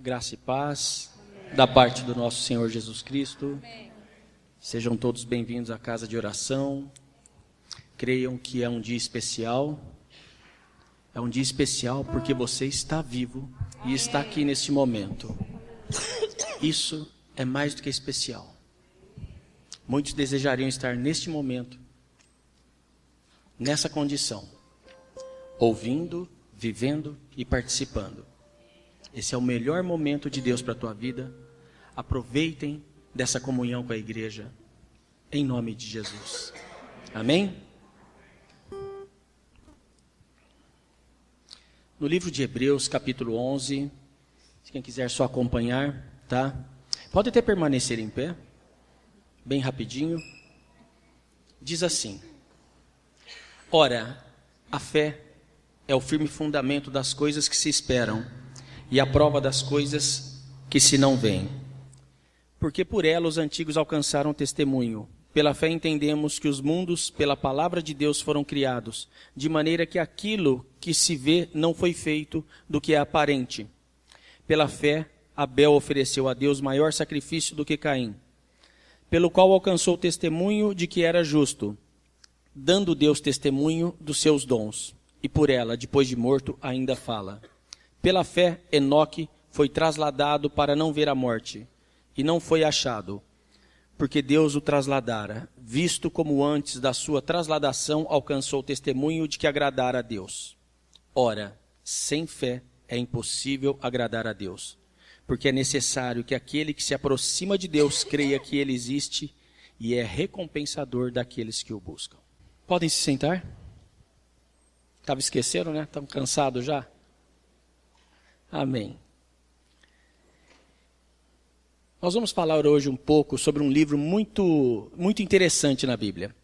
Graça e paz da parte do nosso Senhor Jesus Cristo. Sejam todos bem-vindos à casa de oração. Creiam que é um dia especial. É um dia especial porque você está vivo e está aqui neste momento. Isso é mais do que especial. Muitos desejariam estar neste momento, nessa condição, ouvindo, vivendo e participando. Esse é o melhor momento de Deus para a tua vida. Aproveitem dessa comunhão com a igreja, em nome de Jesus. Amém? No livro de Hebreus, capítulo 11, se quem quiser só acompanhar, tá? Pode até permanecer em pé, bem rapidinho. Diz assim: Ora, a fé é o firme fundamento das coisas que se esperam e a prova das coisas que se não veem. Porque por ela os antigos alcançaram testemunho. Pela fé entendemos que os mundos, pela palavra de Deus, foram criados, de maneira que aquilo que se vê não foi feito do que é aparente. Pela fé, Abel ofereceu a Deus maior sacrifício do que Caim, pelo qual alcançou testemunho de que era justo, dando Deus testemunho dos seus dons. E por ela, depois de morto, ainda fala. Pela fé, Enoque foi trasladado para não ver a morte, e não foi achado, porque Deus o trasladara, visto como antes da sua trasladação alcançou testemunho de que agradara a Deus. Ora, sem fé é impossível agradar a Deus, porque é necessário que aquele que se aproxima de Deus creia que Ele existe e é recompensador daqueles que o buscam. Podem se sentar? Estava esquecendo, né? Estão cansados já? Amém. Nós vamos falar hoje um pouco sobre um livro muito interessante na Bíblia.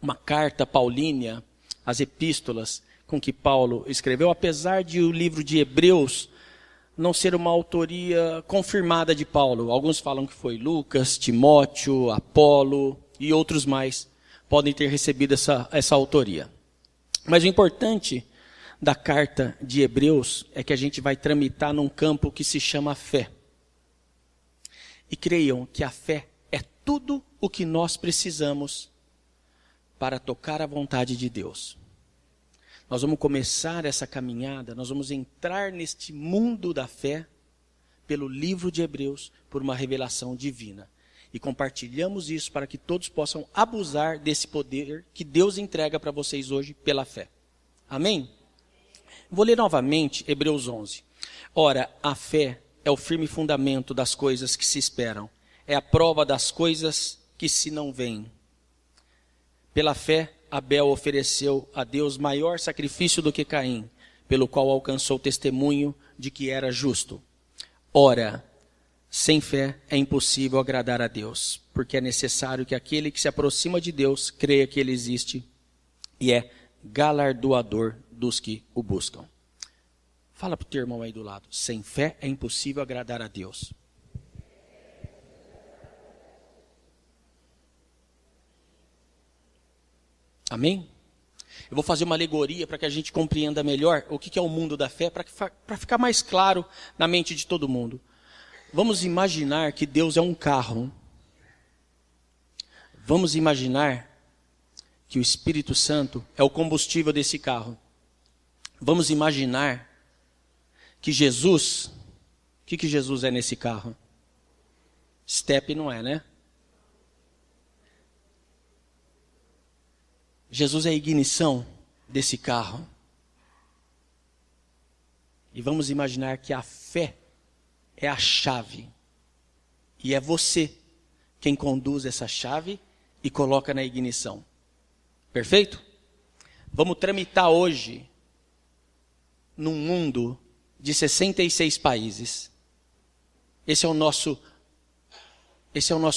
Uma carta paulínea, as epístolas com que Paulo escreveu, apesar de o livro de Hebreus não ser uma autoria confirmada de Paulo. Alguns falam que foi Lucas, Timóteo, Apolo e outros mais podem ter recebido essa autoria. Mas o importante da carta de Hebreus é que a gente vai tramitar num campo que se chama fé. E creiam que a fé é tudo o que nós precisamos para tocar a vontade de Deus. Nós vamos começar essa caminhada, nós vamos entrar neste mundo da fé pelo livro de Hebreus, por uma revelação divina. E compartilhamos isso para que todos possam abusar desse poder que Deus entrega para vocês hoje pela fé. Amém? Vou ler novamente Hebreus 11. Ora, a fé é o firme fundamento das coisas que se esperam. É a prova das coisas que se não veem. Pela fé, Abel ofereceu a Deus maior sacrifício do que Caim, pelo qual alcançou testemunho de que era justo. Ora, sem fé é impossível agradar a Deus, porque é necessário que aquele que se aproxima de Deus creia que Ele existe e é galardoador dos que o buscam. Fala para o teu irmão aí do lado. Sem fé é impossível agradar a Deus. Amém? Eu vou fazer uma alegoria para que a gente compreenda melhor o que é o mundo da fé, para ficar mais claro na mente de todo mundo. Vamos imaginar que Deus é um carro. Vamos imaginar que o Espírito Santo é o combustível desse carro. Vamos imaginar que Jesus, o que Jesus é nesse carro? Step não é, né? Jesus é a ignição desse carro. E vamos imaginar que a fé é a chave. E é você quem conduz essa chave e coloca na ignição. Perfeito? Vamos tramitar hoje num mundo de 66 países. Esse é o nosso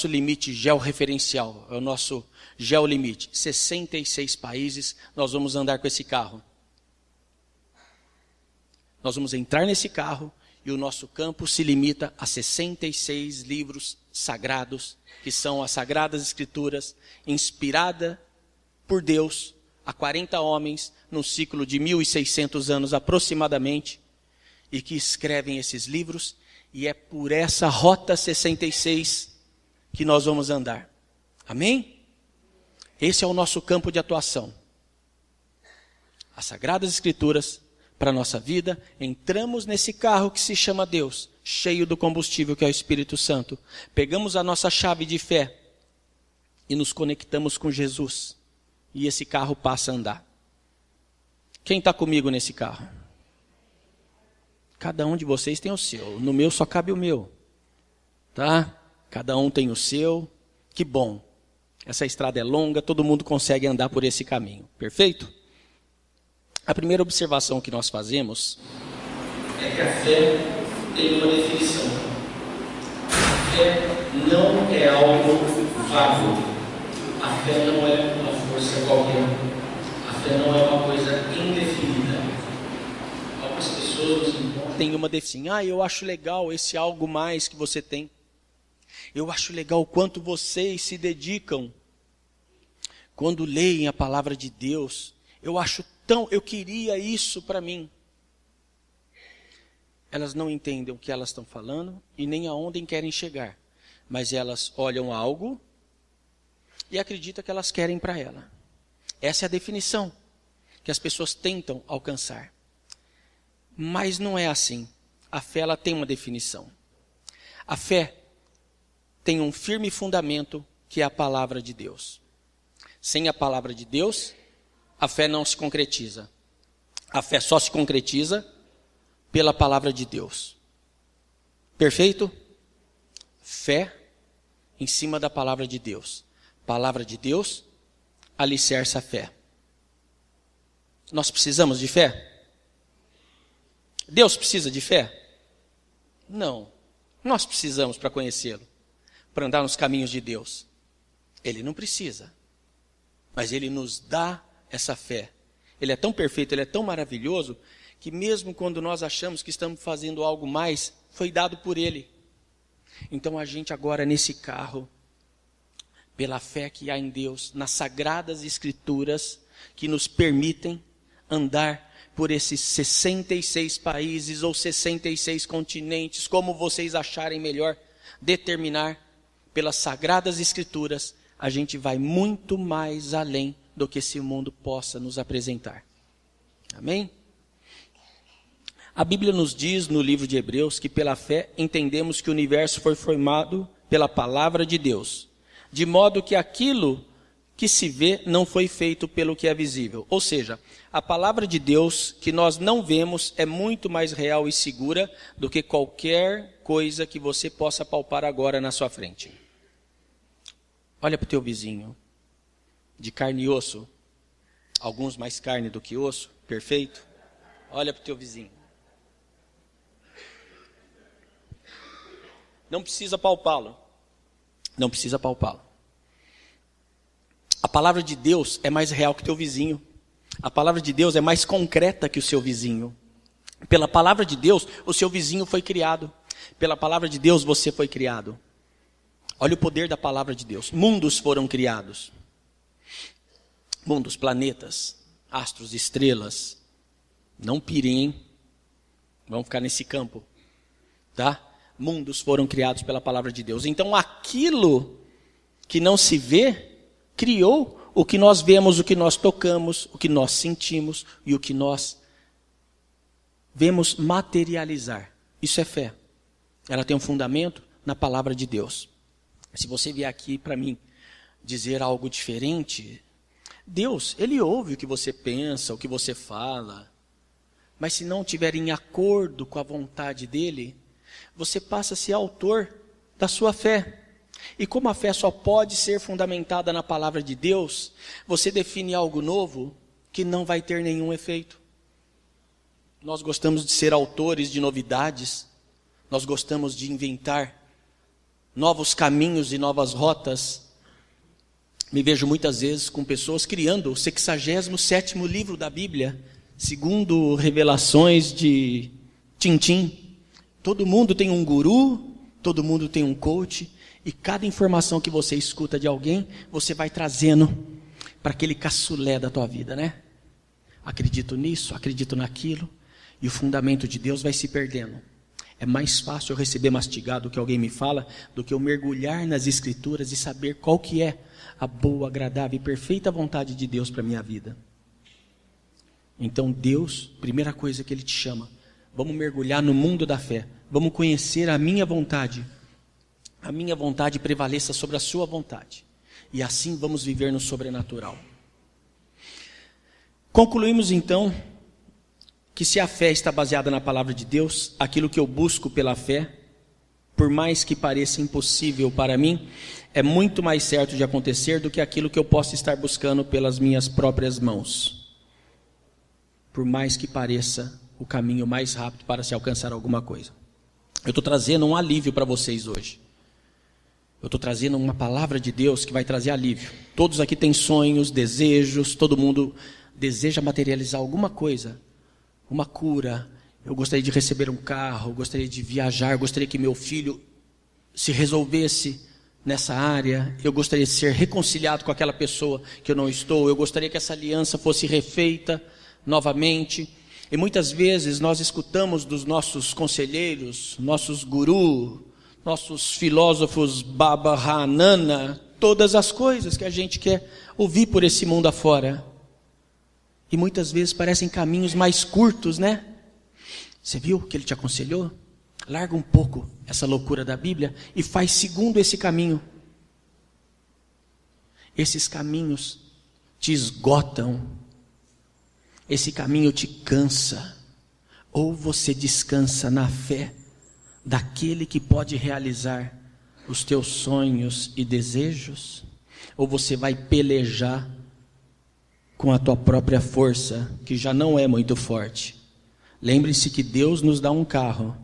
limite georreferencial, é o nosso geolimite. 66 países, nós vamos andar com esse carro. Nós vamos entrar nesse carro e o nosso campo se limita a 66 livros sagrados, que são as Sagradas Escrituras, inspirada por Deus a 40 homens, num ciclo de 1.600 anos aproximadamente, e que escrevem esses livros, e é por essa Rota 66 que nós vamos andar. Amém? Esse é o nosso campo de atuação. As Sagradas Escrituras para a nossa vida, entramos nesse carro que se chama Deus, cheio do combustível que é o Espírito Santo. Pegamos a nossa chave de fé e nos conectamos com Jesus. E esse carro passa a andar. Quem está comigo nesse carro? Cada um de vocês tem o seu. No meu só cabe o meu. Tá? Cada um tem o seu. Que bom. Essa estrada é longa, todo mundo consegue andar por esse caminho. Perfeito? A primeira observação que nós fazemos é que a fé tem uma definição. A fé não é algo vago. A fé não é uma força qualquer. A fé não é uma coisa indefinida. Algumas pessoas têm uma definição. Eu acho legal esse algo mais que você tem. Eu acho legal o quanto vocês se dedicam quando leem a palavra de Deus. Eu queria isso para mim. Elas não entendem o que elas estão falando e nem aonde querem chegar. Mas elas olham algo e acreditam que elas querem para ela. Essa é a definição que as pessoas tentam alcançar. Mas não é assim. A fé ela tem uma definição. A fé tem um firme fundamento que é a palavra de Deus. Sem a palavra de Deus, a fé não se concretiza. A fé só se concretiza pela palavra de Deus. Perfeito? Fé em cima da palavra de Deus. Palavra de Deus alicerça a fé. Nós precisamos de fé? Deus precisa de fé? Não. Nós precisamos para conhecê-lo, para andar nos caminhos de Deus. Ele não precisa. Mas ele nos dá essa fé. Ele é tão perfeito, ele é tão maravilhoso, que mesmo quando nós achamos que estamos fazendo algo mais, foi dado por ele. Então a gente agora nesse carro, pela fé que há em Deus, nas Sagradas Escrituras, que nos permitem andar por esses 66 países ou 66 continentes, como vocês acharem melhor determinar, pelas Sagradas Escrituras, a gente vai muito mais além do que esse mundo possa nos apresentar. Amém? A Bíblia nos diz no livro de Hebreus que pela fé entendemos que o universo foi formado pela palavra de Deus, de modo que aquilo que se vê não foi feito pelo que é visível. Ou seja, a palavra de Deus que nós não vemos é muito mais real e segura do que qualquer coisa que você possa palpar agora na sua frente. Olha para o teu vizinho, de carne e osso, alguns mais carne do que osso, perfeito? Olha para o teu vizinho. Não precisa palpá-lo. Não precisa palpá-lo. A palavra de Deus é mais real que o teu vizinho. A palavra de Deus é mais concreta que o seu vizinho. Pela palavra de Deus, o seu vizinho foi criado. Pela palavra de Deus, você foi criado. Olha o poder da palavra de Deus. Mundos foram criados. Mundos, planetas, astros, estrelas. Não pirem, hein? Vamos ficar nesse campo. Tá? Mundos foram criados pela palavra de Deus. Então aquilo que não se vê, criou o que nós vemos, o que nós tocamos, o que nós sentimos e o que nós vemos materializar. Isso é fé. Ela tem um fundamento na palavra de Deus. Se você vier aqui para mim dizer algo diferente, Deus, Ele ouve o que você pensa, o que você fala. Mas se não estiver em acordo com a vontade dEle, você passa a ser autor da sua fé. E como a fé só pode ser fundamentada na palavra de Deus, você define algo novo que não vai ter nenhum efeito. Nós gostamos de ser autores de novidades, nós gostamos de inventar novos caminhos e novas rotas. Me vejo muitas vezes com pessoas criando o 67º livro da Bíblia, segundo revelações de Tintim. Todo mundo tem um guru, todo mundo tem um coach, e cada informação que você escuta de alguém, você vai trazendo para aquele caçulé da tua vida, né? Acredito nisso, acredito naquilo. E o fundamento de Deus vai se perdendo. É mais fácil eu receber mastigado o que alguém me fala do que eu mergulhar nas Escrituras e saber qual que é a boa, agradável e perfeita vontade de Deus para a minha vida. Então Deus, primeira coisa que Ele te chama, vamos mergulhar no mundo da fé, vamos conhecer a minha vontade prevaleça sobre a sua vontade, e assim vamos viver no sobrenatural. Concluímos então que se a fé está baseada na palavra de Deus, aquilo que eu busco pela fé, por mais que pareça impossível para mim, é muito mais certo de acontecer do que aquilo que eu posso estar buscando pelas minhas próprias mãos. Por mais que pareça o caminho mais rápido para se alcançar alguma coisa. Eu estou trazendo um alívio para vocês hoje. Eu estou trazendo uma palavra de Deus que vai trazer alívio. Todos aqui têm sonhos, desejos, todo mundo deseja materializar alguma coisa. Uma cura, eu gostaria de receber um carro, eu gostaria de viajar, eu gostaria que meu filho se resolvesse nessa área, eu gostaria de ser reconciliado com aquela pessoa que eu não estou, eu gostaria que essa aliança fosse refeita novamente. E muitas vezes nós escutamos dos nossos conselheiros, nossos gurus, nossos filósofos Baba Hanana, todas as coisas que a gente quer ouvir por esse mundo afora. E muitas vezes parecem caminhos mais curtos, né? Você viu que ele te aconselhou? Larga um pouco essa loucura da Bíblia e faz segundo esse caminho. Esses caminhos te esgotam. Esse caminho te cansa. Ou você descansa na fé daquele que pode realizar os teus sonhos e desejos, ou você vai pelejar com a tua própria força, que já não é muito forte. Lembre-se que Deus nos dá um carro.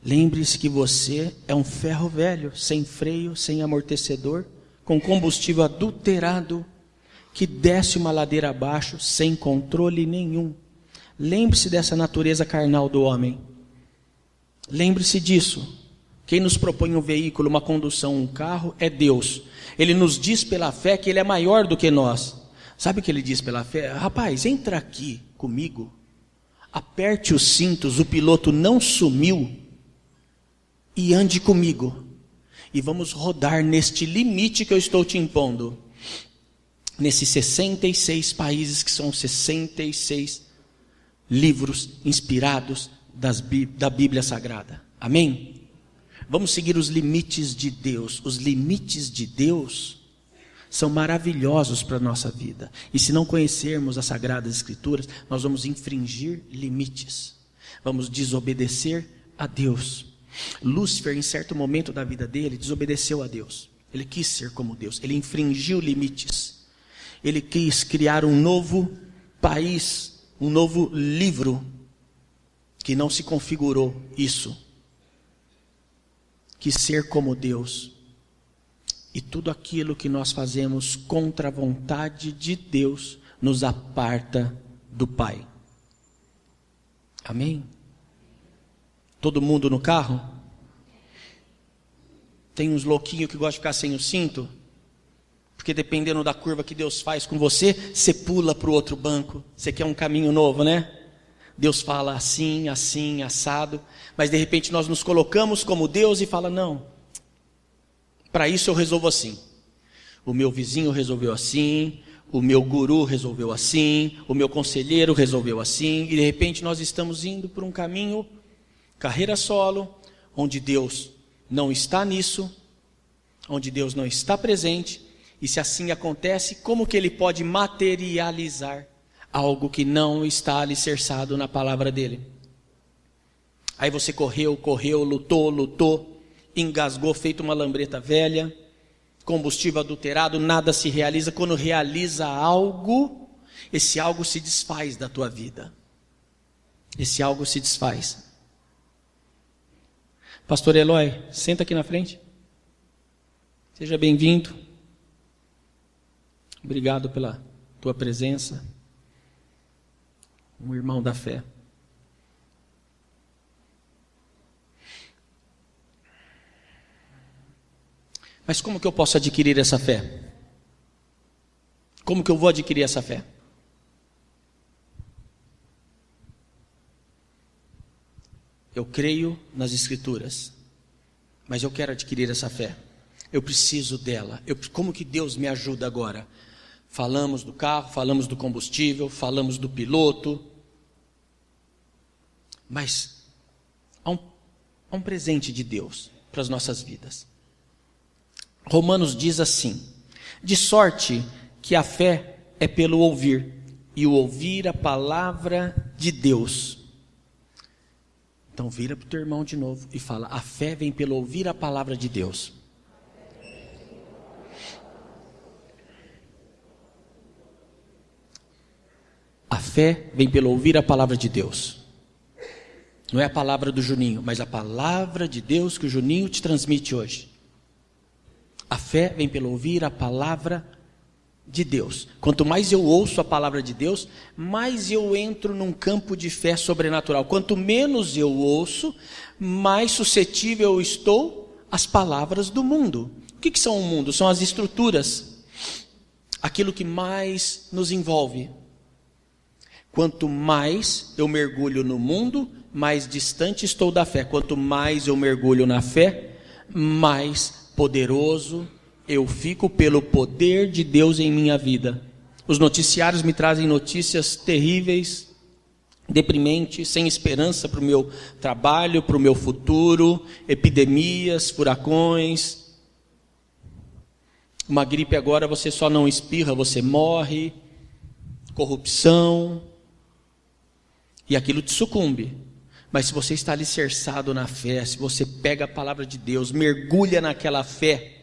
Lembre-se que você é um ferro velho, sem freio, sem amortecedor, com combustível adulterado, que desce uma ladeira abaixo, sem controle nenhum. Lembre-se dessa natureza carnal do homem. Lembre-se disso. Quem nos propõe um veículo, uma condução, um carro, é Deus. Ele nos diz pela fé que Ele é maior do que nós. Sabe o que Ele diz pela fé? Rapaz, entra aqui comigo, aperte os cintos, o piloto não sumiu, e ande comigo. E vamos rodar neste limite que eu estou te impondo. Nesses 66 países, que são 66 livros inspirados da Bíblia Sagrada. Amém? Vamos seguir os limites de Deus. Os limites de Deus são maravilhosos para a nossa vida. E se não conhecermos as Sagradas Escrituras, nós vamos infringir limites. Vamos desobedecer a Deus. Lúcifer, em certo momento da vida dele, desobedeceu a Deus. Ele quis ser como Deus. Ele infringiu limites. Ele quis criar um novo país, um novo livro, que não se configurou isso. Quis ser como Deus. E tudo aquilo que nós fazemos contra a vontade de Deus nos aparta do Pai. Amém? Todo mundo no carro? Tem uns louquinhos que gostam de ficar sem o cinto? Porque dependendo da curva que Deus faz com você, você pula para o outro banco. Você quer um caminho novo, né? Deus fala assim, assim, assado. Mas de repente nós nos colocamos como Deus e fala, não. Para isso eu resolvo assim. O meu vizinho resolveu assim. O meu guru resolveu assim. O meu conselheiro resolveu assim. E de repente nós estamos indo por um caminho, carreira solo, onde Deus não está nisso. Onde Deus não está presente. E se assim acontece, como que Ele pode materializar algo que não está alicerçado na palavra dEle? Aí você correu, lutou, engasgou, feito uma lambreta velha, combustível adulterado, nada se realiza. Quando realiza algo, esse algo se desfaz da tua vida. Esse algo se desfaz. Pastor Eloy, senta aqui na frente. Seja bem-vindo. Obrigado pela tua presença. Um irmão da fé. Mas como que eu posso adquirir essa fé? Como que eu vou adquirir essa fé? eu creio nas Escrituras, mas eu quero adquirir essa fé. Eu preciso dela. Como que Deus me ajuda agora? Falamos do carro, falamos do combustível, falamos do piloto. Mas há um presente de Deus para as nossas vidas. Romanos diz assim: de sorte que a fé é pelo ouvir, e o ouvir a palavra de Deus. Então vira para o teu irmão de novo e fala: a fé vem pelo ouvir a palavra de Deus. A fé vem pelo ouvir a palavra de Deus. Não é a palavra do Juninho, mas a palavra de Deus que o Juninho te transmite hoje. A fé vem pelo ouvir a palavra de Deus. Quanto mais eu ouço a palavra de Deus, mais eu entro num campo de fé sobrenatural. Quanto menos eu ouço, mais suscetível eu estou às palavras do mundo. O que são o mundo? São as estruturas. Aquilo que mais nos envolve. Quanto mais eu mergulho no mundo, mais distante estou da fé. Quanto mais eu mergulho na fé, mais poderoso eu fico pelo poder de Deus em minha vida. Os noticiários me trazem notícias terríveis, deprimentes, sem esperança para o meu trabalho, para o meu futuro, epidemias, furacões. Uma gripe agora, você só não espirra, você morre. Corrupção. E aquilo te sucumbe. Mas se você está alicerçado na fé, se você pega a palavra de Deus, mergulha naquela fé,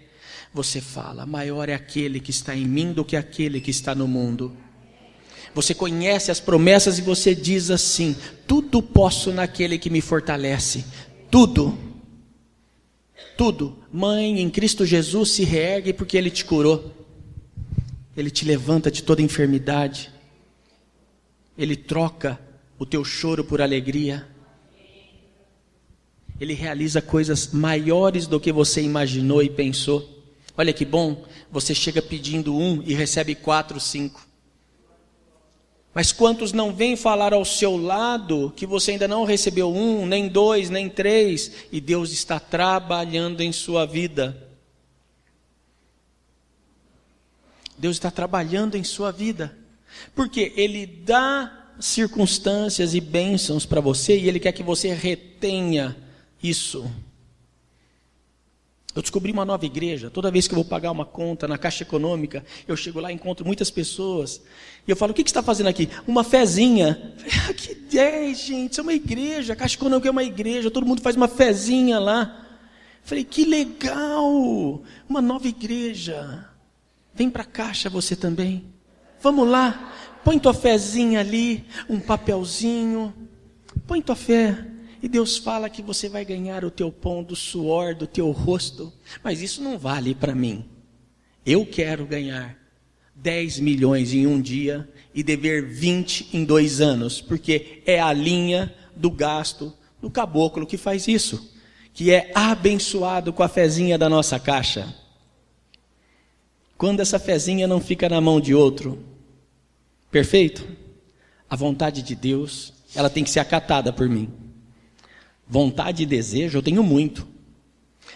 você fala: maior é aquele que está em mim do que aquele que está no mundo. Você conhece as promessas e você diz assim: tudo posso naquele que me fortalece. Tudo. Tudo. Mãe, em Cristo Jesus se reergue porque Ele te curou. Ele te levanta de toda enfermidade. Ele troca o teu choro por alegria. Ele realiza coisas maiores do que você imaginou e pensou. Olha que bom, você chega pedindo 1 e recebe 4, 5. Mas quantos não vêm falar ao seu lado que você ainda não recebeu 1, nem 2, nem 3, e Deus está trabalhando em sua vida. Deus está trabalhando em sua vida. Porque Ele dá circunstâncias e bênçãos para você e Ele quer que você retenha isso. Eu descobri uma nova igreja. Toda vez que eu vou pagar uma conta na Caixa Econômica, eu chego lá e encontro muitas pessoas. E eu falo: o que você está fazendo aqui? Uma fezinha. Que ideia, gente, isso é uma igreja. A Caixa Econômica é uma igreja, todo mundo faz uma fezinha lá. Falei: que legal, uma nova igreja. Vem para a Caixa você também. Vamos lá, põe tua fezinha ali, um papelzinho. Põe tua fé. E Deus fala que você vai ganhar o teu pão do suor do teu rosto. Mas isso não vale para mim. Eu quero ganhar 10 milhões em um dia e dever 20 em 2 anos. Porque é a linha do gasto do caboclo que faz isso. Que é abençoado com a fezinha da nossa caixa. Quando essa fezinha não fica na mão de outro. Perfeito? A vontade de Deus, ela tem que ser acatada por mim. Vontade e desejo eu tenho muito,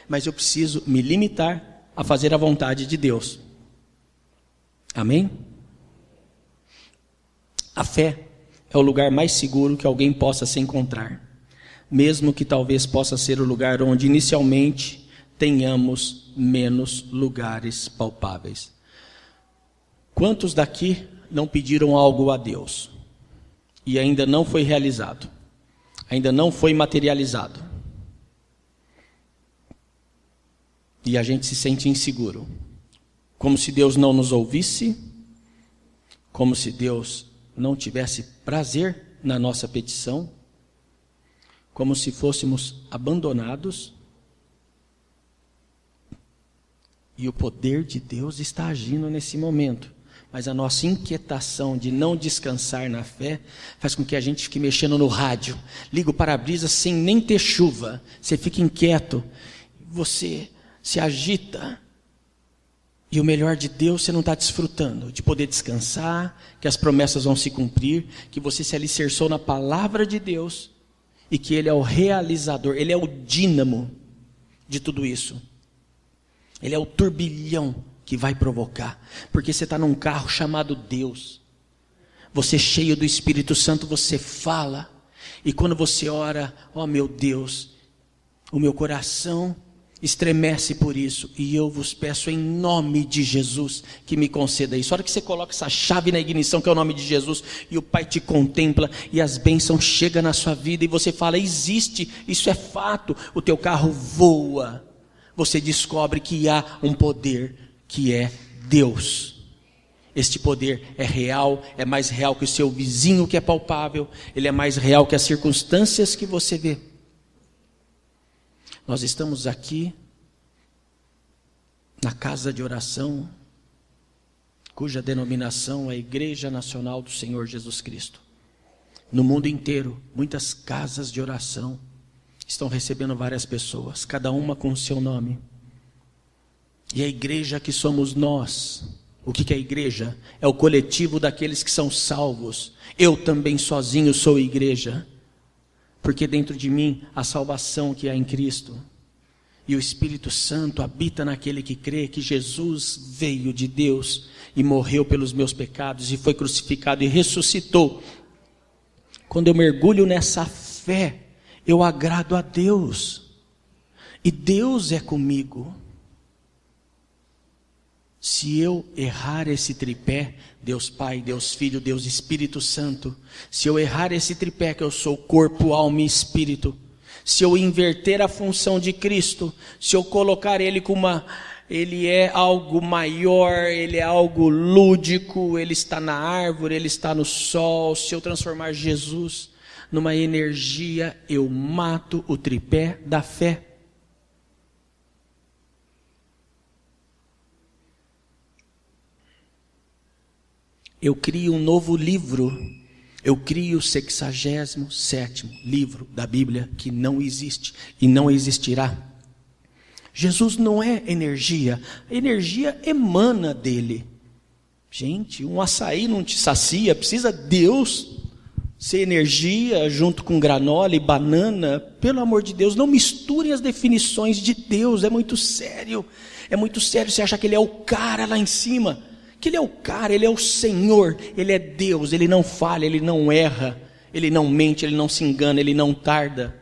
mas eu preciso me limitar a fazer a vontade de Deus. Amém? A fé é o lugar mais seguro que alguém possa se encontrar, mesmo que talvez possa ser o lugar onde inicialmente tenhamos menos lugares palpáveis. Quantos daqui não pediram algo a Deus e ainda não foi realizado? Ainda não foi materializado. E a gente se sente inseguro. Como se Deus não nos ouvisse. Como se Deus não tivesse prazer na nossa petição. Como se fôssemos abandonados. E o poder de Deus está agindo nesse momento. Mas a nossa inquietação de não descansar na fé faz com que a gente fique mexendo no rádio. Liga o para-brisa sem nem ter chuva. Você fica inquieto. Você se agita. E o melhor de Deus você não está desfrutando. De poder descansar, que as promessas vão se cumprir, que você se alicerçou na palavra de Deus. e que Ele é o realizador, Ele é o dínamo de tudo isso. Ele é o turbilhão que vai provocar, porque você está num carro chamado Deus, você cheio do Espírito Santo, você fala, e quando você ora, ó meu Deus, o meu coração estremece por isso, e eu vos peço em nome de Jesus que me conceda isso. A hora que você coloca essa chave na ignição, que é o nome de Jesus, e o Pai te contempla, e as bênçãos chegam na sua vida, e você fala, existe, isso é fato, o teu carro voa, você descobre que há um poder que é Deus. Este poder é real, é mais real que o seu vizinho que é palpável, ele é mais real que as circunstâncias que você vê. Nós estamos aqui na casa de oração, cuja denominação é a Igreja Nacional do Senhor Jesus Cristo. No mundo inteiro, muitas casas de oração estão recebendo várias pessoas, cada uma com o seu nome. E a igreja que somos nós, o que é a igreja? É o coletivo daqueles que são salvos. Eu também sozinho sou igreja, porque dentro de mim a salvação que há em Cristo, e o Espírito Santo habita naquele que crê que Jesus veio de Deus e morreu pelos meus pecados e foi crucificado e ressuscitou. Quando eu mergulho nessa fé, eu agrado a Deus, e Deus é comigo. Se eu errar esse tripé, Deus Pai, Deus Filho, Deus Espírito Santo, se eu errar esse tripé que eu sou corpo, alma e espírito, se eu inverter a função de Cristo, se eu colocar Ele como Ele é algo maior, Ele é algo lúdico, Ele está na árvore, Ele está no sol, se eu transformar Jesus numa energia, eu mato o tripé da fé. Eu crio um novo livro, eu crio o 67º livro da Bíblia que não existe e não existirá. Jesus não é energia, a energia emana dele. Gente, um açaí não te sacia, precisa Deus ser energia junto com granola e banana. Pelo amor de Deus, não misturem as definições de Deus, é muito sério você achar que Ele é o cara lá em cima. Que Ele é o cara, Ele é o Senhor, Ele é Deus, Ele não falha, Ele não erra, Ele não mente, Ele não se engana, Ele não tarda.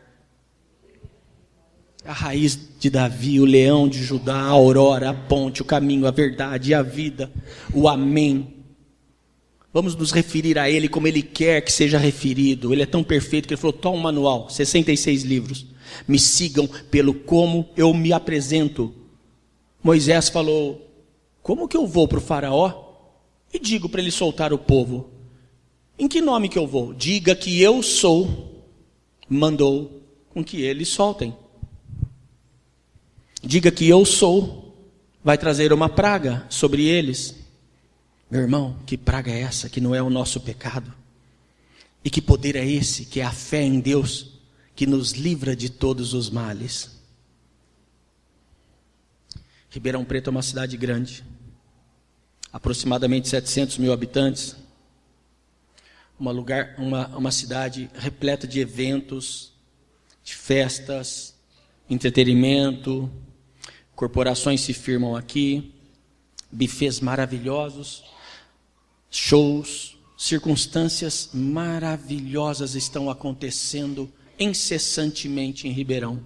A raiz de Davi, o leão de Judá, a aurora, a ponte, o caminho, a verdade e a vida, o amém. Vamos nos referir a Ele como Ele quer que seja referido. Ele é tão perfeito que Ele falou, toma um manual, 66 livros, me sigam pelo como eu me apresento. Moisés falou, como que eu vou para o faraó e digo para ele soltar o povo? Em que nome que eu vou? Diga que eu sou, mandou com que eles soltem. Diga que eu sou, vai trazer uma praga sobre eles. Meu irmão, que praga é essa que não é o nosso pecado? E que poder é esse, que é a fé em Deus, que nos livra de todos os males? Ribeirão Preto é uma cidade grande, aproximadamente 700 mil habitantes, uma cidade repleta de eventos, de festas, entretenimento, corporações se firmam aqui, bufês maravilhosos, shows, circunstâncias maravilhosas estão acontecendo incessantemente em Ribeirão.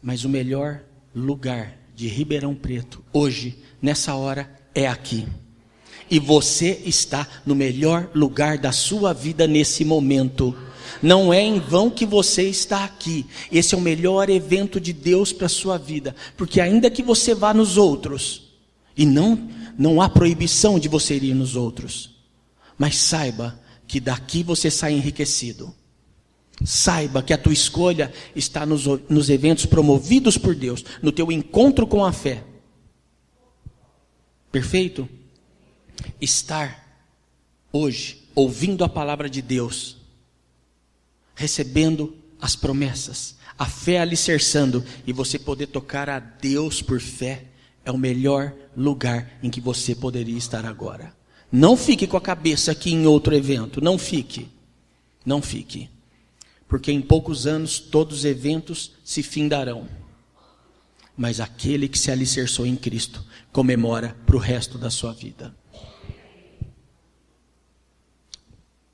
Mas o melhor lugar de Ribeirão Preto, hoje, nessa hora, é aqui. E você está no melhor lugar da sua vida nesse momento. Não é em vão que você está aqui. Esse é o melhor evento de Deus para a sua vida. Porque ainda que você vá nos outros, e não há proibição de você ir nos outros, mas saiba que daqui você sai enriquecido. Saiba que a tua escolha está nos eventos promovidos por Deus, no teu encontro com a fé. Perfeito? Estar hoje ouvindo a palavra de Deus, recebendo as promessas, a fé alicerçando, e você poder tocar a Deus por fé, é o melhor lugar em que você poderia estar agora. Não fique com a cabeça aqui em outro evento, não fique. porque em poucos anos todos os eventos se findarão. Mas aquele que se alicerçou em Cristo comemora para o resto da sua vida.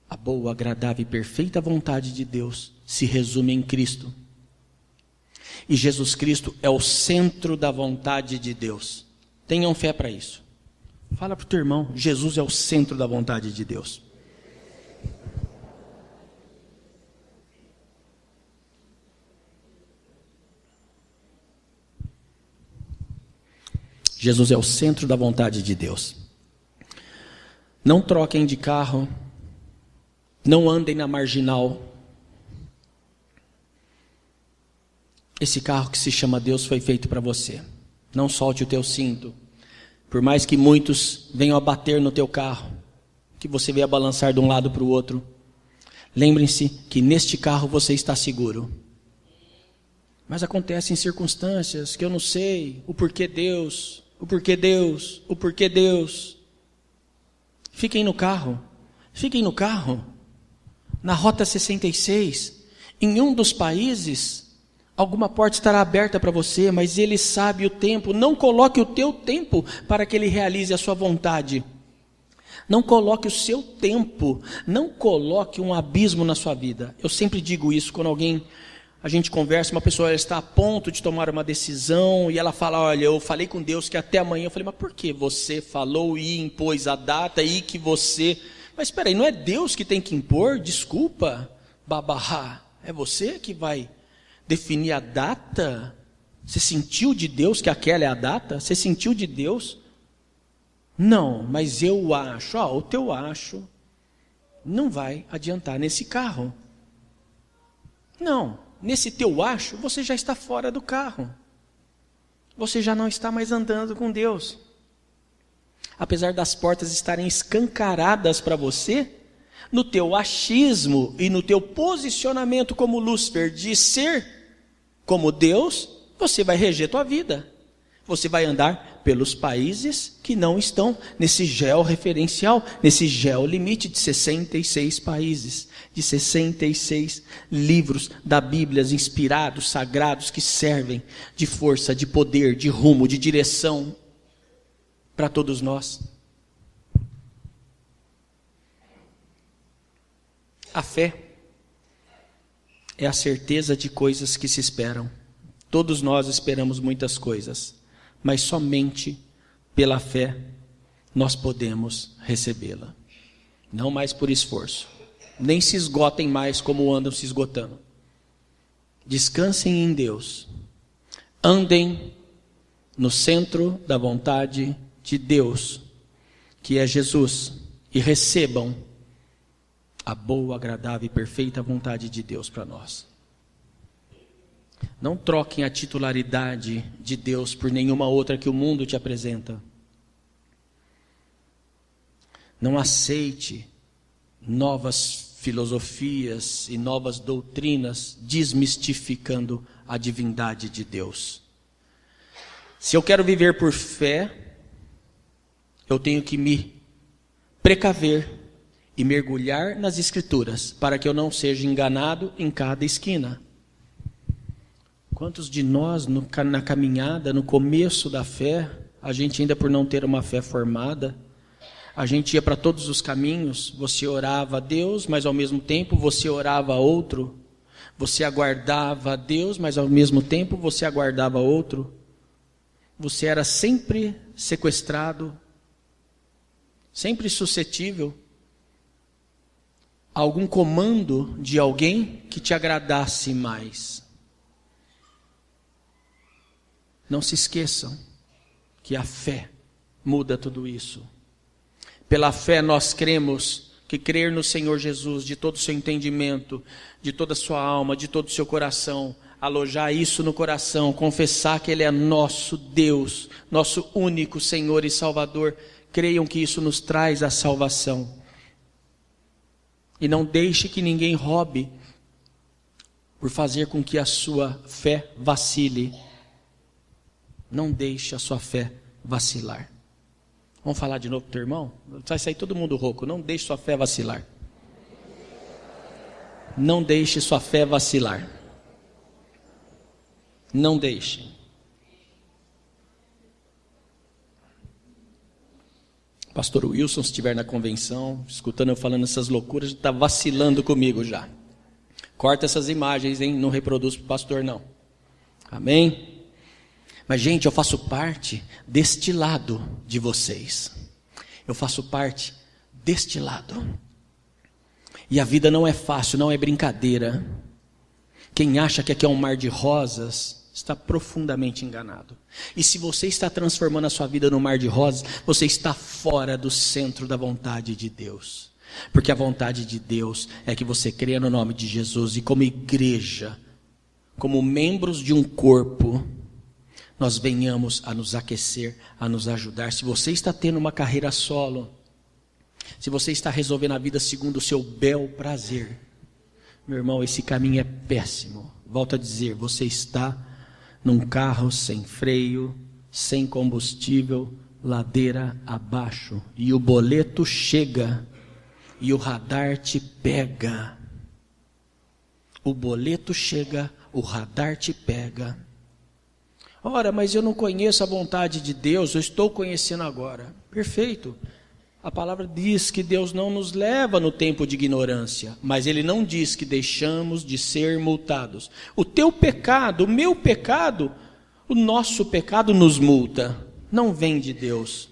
A boa, agradável e perfeita vontade de Deus se resume em Cristo. E Jesus Cristo é o centro da vontade de Deus. Tenham fé para isso. Fala para o teu irmão, Jesus é o centro da vontade de Deus. Jesus é o centro da vontade de Deus. Não troquem de carro, não andem na marginal. Esse carro que se chama Deus foi feito para você. Não solte o teu cinto. Por mais que muitos venham a bater no teu carro, que você venha balançar de um lado para o outro, lembrem-se que neste carro você está seguro. Mas acontecem circunstâncias que eu não sei, o porquê Deus. Fiquem no carro, na Rota 66, em um dos países, alguma porta estará aberta para você, mas Ele sabe o tempo. Não coloque o teu tempo para que Ele realize a sua vontade. Não coloque o seu tempo, não coloque um abismo na sua vida. Eu sempre digo isso quando a gente conversa, uma pessoa está a ponto de tomar uma decisão e ela fala, olha, eu falei com Deus que até amanhã. Eu falei, mas por que você falou e impôs a data e que você... Mas espera aí, não é Deus que tem que impor? Desculpa, babará, é você que vai definir a data? Você sentiu de Deus que aquela é a data? Você sentiu de Deus? Não, mas eu acho, o teu acho não vai adiantar nesse carro. Não. Nesse teu acho, você já está fora do carro. Você já não está mais andando com Deus. Apesar das portas estarem escancaradas para você, no teu achismo e no teu posicionamento como Lúcifer de ser como Deus, você vai reger tua vida. Você vai andar pelos países que não estão nesse georreferencial, nesse geolimite de 66 países, de 66 livros da Bíblia inspirados, sagrados, que servem de força, de poder, de rumo, de direção para todos nós. A fé é a certeza de coisas que se esperam. Todos nós esperamos muitas coisas, mas somente pela fé nós podemos recebê-la. Não mais por esforço. Nem se esgotem mais como andam se esgotando. Descansem em Deus. Andem no centro da vontade de Deus, que é Jesus, e recebam a boa, agradável e perfeita vontade de Deus para nós. Não troquem a titularidade de Deus por nenhuma outra que o mundo te apresenta. Não aceite novas filosofias e novas doutrinas desmistificando a divindade de Deus. Se eu quero viver por fé, eu tenho que me precaver e mergulhar nas Escrituras para que eu não seja enganado em cada esquina. Quantos de nós, na caminhada, no começo da fé, a gente ainda por não ter uma fé formada, a gente ia para todos os caminhos, você orava a Deus, mas ao mesmo tempo você orava a outro, você aguardava a Deus, mas ao mesmo tempo você aguardava outro, você era sempre sequestrado, sempre suscetível a algum comando de alguém que te agradasse mais. Não se esqueçam que a fé muda tudo isso. Pela fé nós cremos que crer no Senhor Jesus de todo o seu entendimento, de toda a sua alma, de todo o seu coração, alojar isso no coração, confessar que Ele é nosso Deus, nosso único Senhor e Salvador, creiam que isso nos traz a salvação. E não deixe que ninguém roube por fazer com que a sua fé vacile. Não deixe a sua fé vacilar. Vamos falar de novo para o teu irmão? Vai sair todo mundo rouco. Não deixe sua fé vacilar. Não deixe sua fé vacilar. Não deixe. Pastor Wilson, se estiver na convenção, escutando eu falando essas loucuras, está vacilando comigo já. Corta essas imagens, hein? Não reproduz para o pastor, não. Amém? Mas, gente, eu faço parte deste lado de vocês. Eu faço parte deste lado. E a vida não é fácil, não é brincadeira. Quem acha que aqui é um mar de rosas está profundamente enganado. E se você está transformando a sua vida no mar de rosas, você está fora do centro da vontade de Deus. Porque a vontade de Deus é que você creia no nome de Jesus e como igreja, como membros de um corpo, nós venhamos a nos aquecer, a nos ajudar. Se você está tendo uma carreira solo, se você está resolvendo a vida segundo o seu bel prazer, meu irmão, esse caminho é péssimo. Volto a dizer, você está num carro sem freio, sem combustível, ladeira abaixo, e o boleto chega, e o radar te pega. O boleto chega, o radar te pega. Ora, mas eu não conheço a vontade de Deus, eu estou conhecendo agora. Perfeito. A palavra diz que Deus não nos leva no tempo de ignorância, mas Ele não diz que deixamos de ser multados. O teu pecado, o meu pecado, o nosso pecado nos multa, não vem de Deus.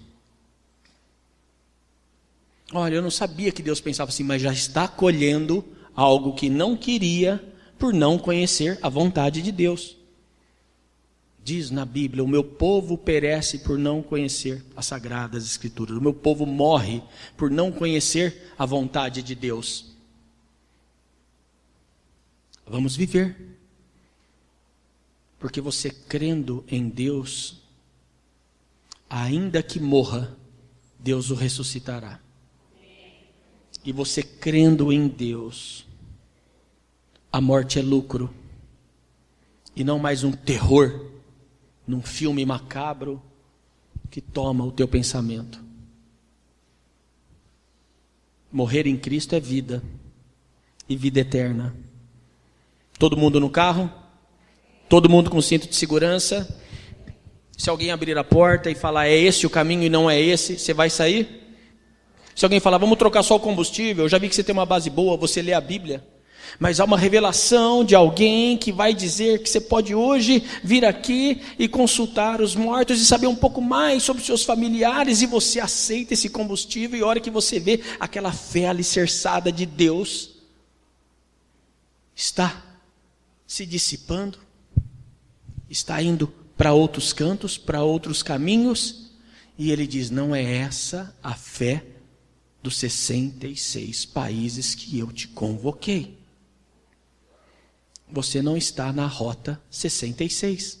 Olha, eu não sabia que Deus pensava assim, mas já está colhendo algo que não queria por não conhecer a vontade de Deus. Diz na Bíblia, o meu povo perece por não conhecer as sagradas escrituras. O meu povo morre por não conhecer a vontade de Deus. Vamos viver. Porque você crendo em Deus, ainda que morra, Deus o ressuscitará. E você crendo em Deus, a morte é lucro. E não mais um terror, num filme macabro que toma o teu pensamento. Morrer em Cristo é vida, e vida eterna. Todo mundo no carro? Todo mundo com cinto de segurança? Se alguém abrir a porta e falar, é esse o caminho e não é esse, você vai sair? Se alguém falar, vamos trocar só o combustível, eu já vi que você tem uma base boa, você lê a Bíblia. Mas há uma revelação de alguém que vai dizer que você pode hoje vir aqui e consultar os mortos e saber um pouco mais sobre os seus familiares, e você aceita esse combustível, e a hora que você vê aquela fé alicerçada de Deus está se dissipando, está indo para outros cantos, para outros caminhos, e ele diz, não é essa a fé dos 66 países que eu te convoquei. Você não está na rota 66.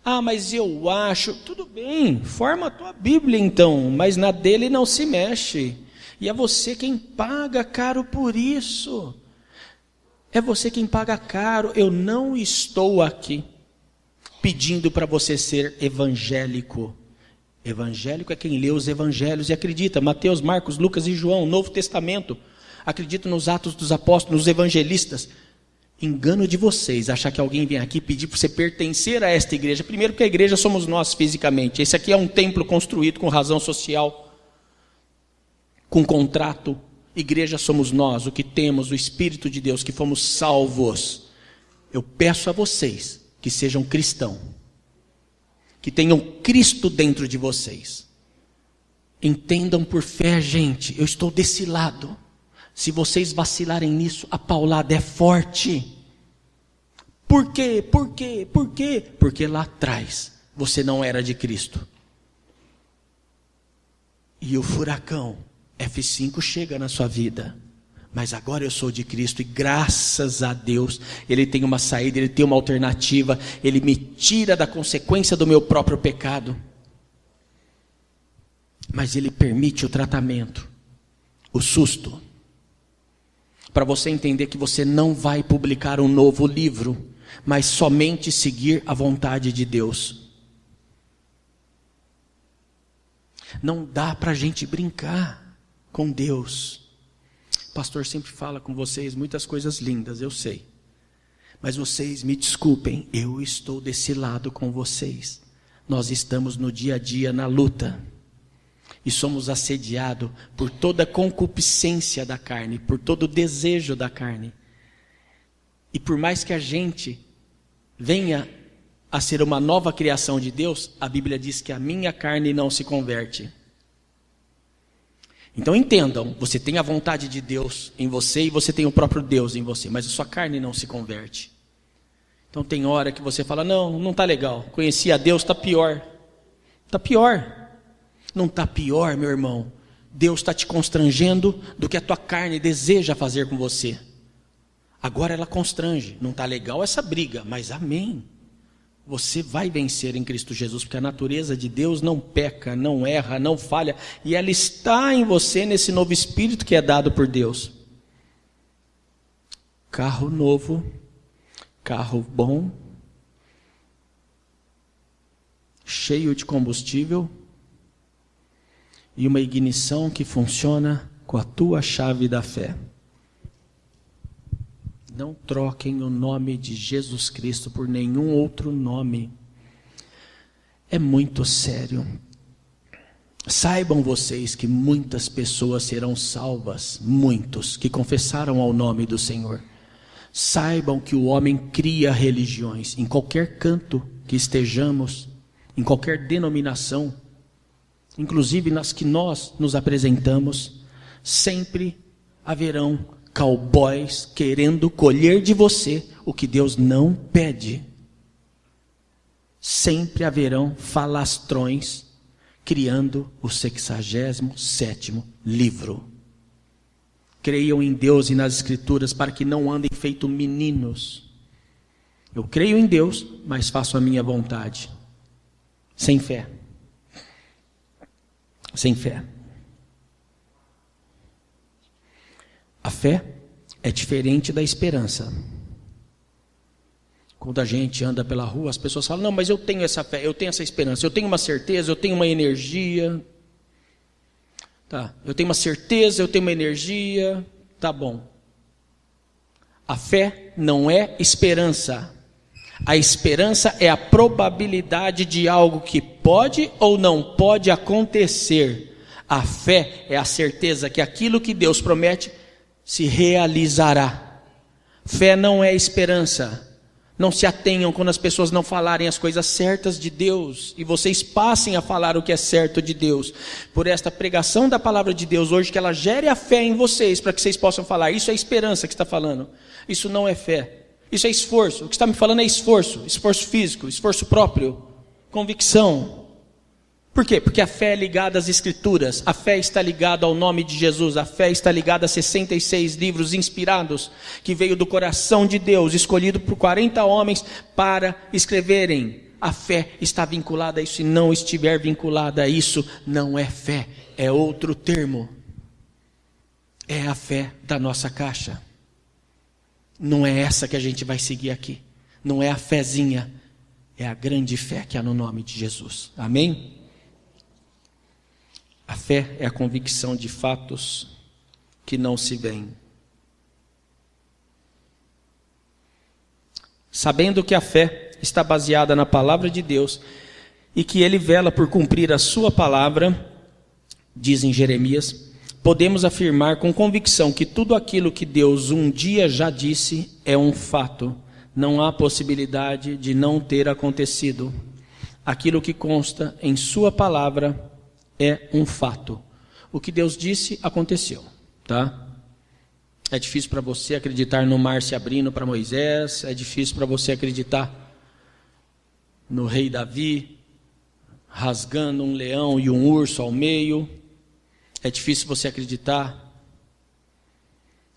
Ah, mas eu acho, tudo bem, forma a tua Bíblia então, mas na dele não se mexe. E é você quem paga caro por isso. É você quem paga caro. Eu não estou aqui pedindo para você ser evangélico. Evangélico é quem lê os evangelhos e acredita. Mateus, Marcos, Lucas e João, Novo Testamento. Acredita nos Atos dos Apóstolos, nos evangelistas. Engano de vocês, achar que alguém vem aqui pedir para você pertencer a esta igreja. Primeiro porque a igreja somos nós fisicamente. Esse aqui é um templo construído com razão social, com contrato. Igreja somos nós, o que temos, o Espírito de Deus, que fomos salvos. Eu peço a vocês que sejam cristãos, que tenham Cristo dentro de vocês. Entendam por fé, gente, eu estou desse lado. Se vocês vacilarem nisso, a paulada é forte. Por quê? Por quê? Por quê? Porque lá atrás você não era de Cristo. E o furacão F5 chega na sua vida. Mas agora eu sou de Cristo e graças a Deus Ele tem uma saída, Ele tem uma alternativa. Ele me tira da consequência do meu próprio pecado. Mas Ele permite o tratamento, o susto, para você entender que você não vai publicar um novo livro, mas somente seguir a vontade de Deus. Não dá para a gente brincar com Deus. O pastor sempre fala com vocês muitas coisas lindas, eu sei. Mas vocês me desculpem, eu estou desse lado com vocês. Nós estamos no dia a dia na luta. E somos assediados por toda a concupiscência da carne, por todo o desejo da carne. E por mais que a gente venha a ser uma nova criação de Deus, a Bíblia diz que a minha carne não se converte. Então entendam, você tem a vontade de Deus em você e você tem o próprio Deus em você, mas a sua carne não se converte. Então tem hora que você fala, não está legal, conheci a Deus, está pior. Está pior. Não está pior, meu irmão. Deus está te constrangendo do que a tua carne deseja fazer com você. Agora ela constrange. Não está legal essa briga, mas amém. Você vai vencer em Cristo Jesus, porque a natureza de Deus não peca, não erra, não falha. E ela está em você nesse novo espírito que é dado por Deus. Carro novo, carro bom, cheio de combustível. E uma ignição que funciona com a tua chave da fé. Não troquem o nome de Jesus Cristo por nenhum outro nome. É muito sério. Saibam vocês que muitas pessoas serão salvas, muitos que confessaram ao nome do Senhor. Saibam que o homem cria religiões, em qualquer canto que estejamos, em qualquer denominação, inclusive nas que nós nos apresentamos, sempre haverão cowboys querendo colher de você o que Deus não pede. Sempre haverão falastrões criando o 67º livro. Creiam em Deus e nas Escrituras para que não andem feito meninos. Eu creio em Deus, mas faço a minha vontade. Sem fé. Sem fé. A fé é diferente da esperança. Quando a gente anda pela rua, as pessoas falam, não, mas eu tenho essa fé, eu tenho essa esperança, eu tenho uma certeza, eu tenho uma energia. Tá, eu tenho uma certeza, eu tenho uma energia, tá bom. A fé não é esperança. A esperança é a probabilidade de algo que pode ou não pode acontecer. A fé é a certeza que aquilo que Deus promete se realizará. Fé não é esperança. Não se atenham quando as pessoas não falarem as coisas certas de Deus, e vocês passem a falar o que é certo de Deus, por esta pregação da palavra de Deus hoje, que ela gere a fé em vocês, para que vocês possam falar, isso é esperança que está falando, isso não é fé, isso é esforço, o que está me falando é esforço, esforço físico, esforço próprio, convicção. Por quê? Porque a fé é ligada às Escrituras, a fé está ligada ao nome de Jesus, a fé está ligada a 66 livros inspirados, que veio do coração de Deus, escolhido por 40 homens para escreverem. A fé está vinculada a isso, se não estiver vinculada a isso, não é fé, é outro termo. É a fé da nossa caixa. Não é essa que a gente vai seguir aqui, não é a fezinha, é a grande fé que há no nome de Jesus. Amém? A fé é a convicção de fatos que não se veem. Sabendo que a fé está baseada na palavra de Deus e que Ele vela por cumprir a sua palavra, diz em Jeremias, podemos afirmar com convicção que tudo aquilo que Deus um dia já disse é um fato. Não há possibilidade de não ter acontecido. Aquilo que consta em sua palavra é um fato. O que Deus disse, aconteceu, tá? É difícil para você acreditar no mar se abrindo para Moisés, é difícil para você acreditar no rei Davi, rasgando um leão e um urso ao meio, é difícil você acreditar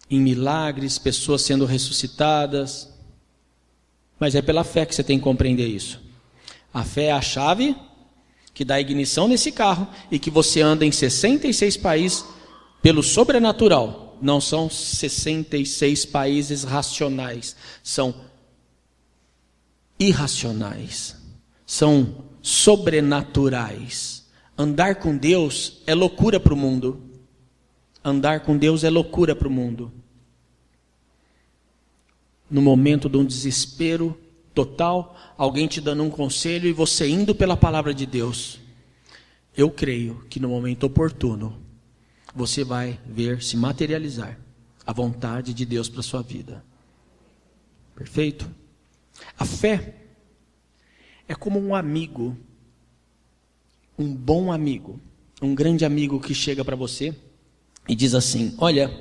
em milagres, pessoas sendo ressuscitadas, mas é pela fé que você tem que compreender isso. A fé é a chave que dá ignição nesse carro e que você anda em 66 países pelo sobrenatural. Não são 66 países racionais, são irracionais, são sobrenaturais. Andar com Deus é loucura para o mundo. Andar com Deus é loucura para o mundo. No momento de um desespero total, alguém te dando um conselho e você indo pela palavra de Deus. Eu creio que no momento oportuno, você vai ver se materializar a vontade de Deus para a sua vida. Perfeito? A fé é como um amigo, um bom amigo, um grande amigo que chega para você e diz assim: olha,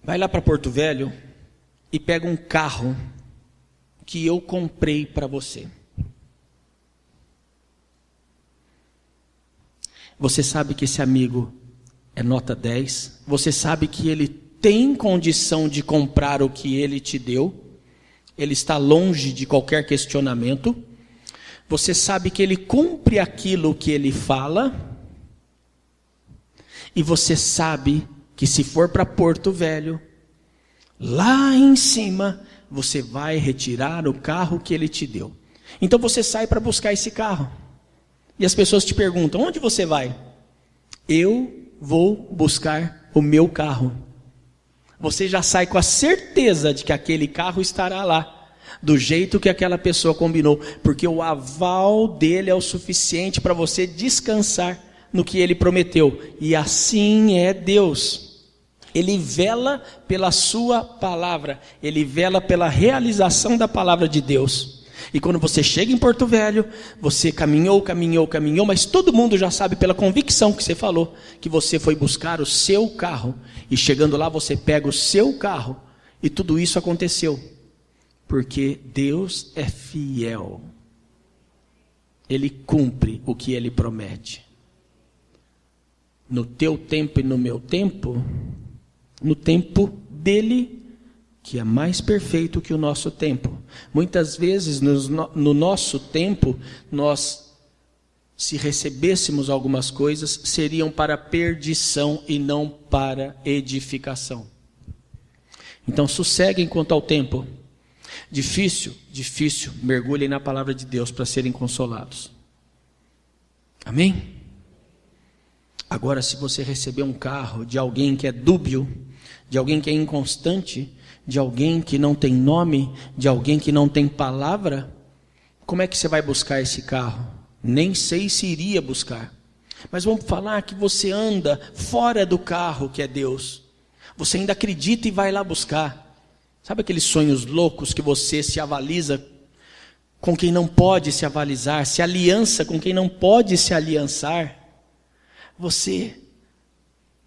vai lá para Porto Velho e pega um carro que eu comprei para você. Você sabe que esse amigo é nota 10, você sabe que ele tem condição de comprar o que ele te deu, ele está longe de qualquer questionamento, você sabe que ele cumpre aquilo que ele fala, e você sabe que se for para Porto Velho, lá em cima, você vai retirar o carro que ele te deu. Então você sai para buscar esse carro. E as pessoas te perguntam: onde você vai? Eu vou buscar o meu carro. Você já sai com a certeza de que aquele carro estará lá, do jeito que aquela pessoa combinou, porque o aval dele é o suficiente para você descansar no que ele prometeu. E assim é Deus. Ele vela pela sua palavra, ele vela pela realização da palavra de Deus. E quando você chega em Porto Velho, você caminhou, mas todo mundo já sabe pela convicção que você falou, que você foi buscar o seu carro, e chegando lá você pega o seu carro, e tudo isso aconteceu, porque Deus é fiel, Ele cumpre o que Ele promete. No teu tempo e no meu tempo, no tempo dele, que é mais perfeito que o nosso tempo. Muitas vezes no nosso tempo, nós, se recebêssemos algumas coisas, seriam para perdição e não para edificação. Então sosseguem quanto ao tempo. Difícil, mergulhem na palavra de Deus para serem consolados. Amém? Agora, se você receber um carro de alguém que é dúbio, de alguém que é inconstante, de alguém que não tem nome, de alguém que não tem palavra, como é que você vai buscar esse carro? Nem sei se iria buscar. Mas vamos falar que você anda fora do carro que é Deus. Você ainda acredita e vai lá buscar. Sabe aqueles sonhos loucos que você se avaliza com quem não pode se avalizar, se aliança com quem não pode se aliançar? Você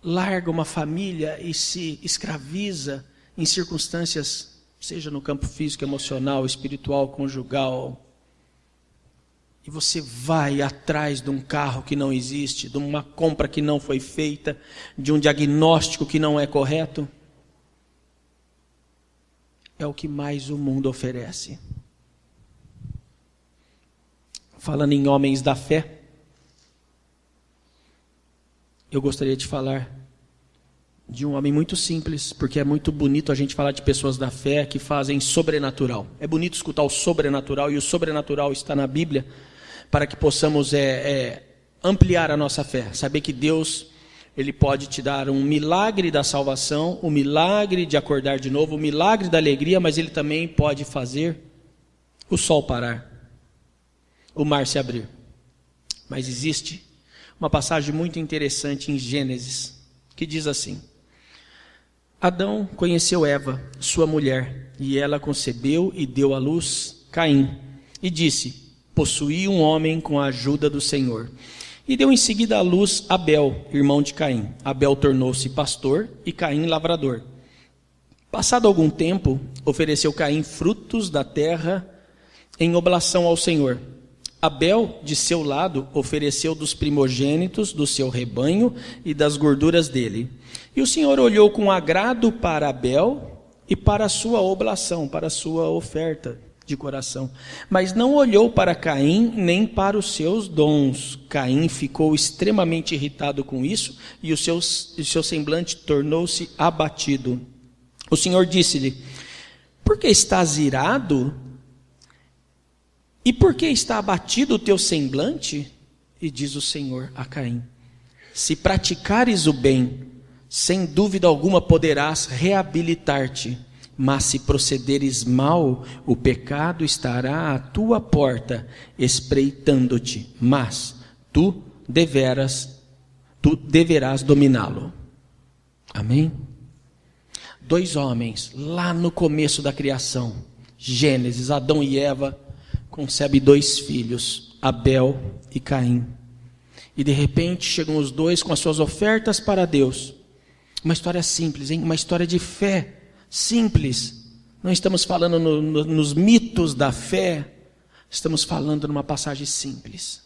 larga uma família e se escraviza em circunstâncias, seja no campo físico, emocional, espiritual, conjugal, e você vai atrás de um carro que não existe, de uma compra que não foi feita, de um diagnóstico que não é correto. É o que mais o mundo oferece. Falando em homens da fé, eu gostaria de falar de um homem muito simples, porque é muito bonito a gente falar de pessoas da fé que fazem sobrenatural. É bonito escutar o sobrenatural, e o sobrenatural está na Bíblia, para que possamos ampliar a nossa fé. Saber que Deus, Ele pode te dar um milagre da salvação, um milagre de acordar de novo, um milagre da alegria, mas Ele também pode fazer o sol parar, o mar se abrir. Mas existe uma passagem muito interessante em Gênesis, que diz assim: Adão conheceu Eva, sua mulher, e ela concebeu e deu à luz Caim. E disse: possuí um homem com a ajuda do Senhor. E deu em seguida à luz Abel, irmão de Caim. Abel tornou-se pastor e Caim lavrador. Passado algum tempo, ofereceu Caim frutos da terra em oblação ao Senhor. Abel, de seu lado, ofereceu dos primogênitos do seu rebanho e das gorduras dele. E o Senhor olhou com agrado para Abel e para a sua oblação, para a sua oferta de coração. Mas não olhou para Caim nem para os seus dons. Caim ficou extremamente irritado com isso e o seu semblante tornou-se abatido. O Senhor disse-lhe: por que estás irado? E por que está abatido o teu semblante? E diz o Senhor a Caim: Se praticares o bem, sem dúvida alguma poderás reabilitar-te. Mas se procederes mal, o pecado estará à tua porta, espreitando-te. Mas tu deverás dominá-lo. Amém? 2 homens, lá no começo da criação, Gênesis, Adão e Eva, concebem 2 filhos, Abel e Caim. E de repente chegam os 2 com as suas ofertas para Deus. Uma história simples, hein? Uma história de fé simples. Não estamos falando nos mitos da fé, estamos falando numa passagem simples.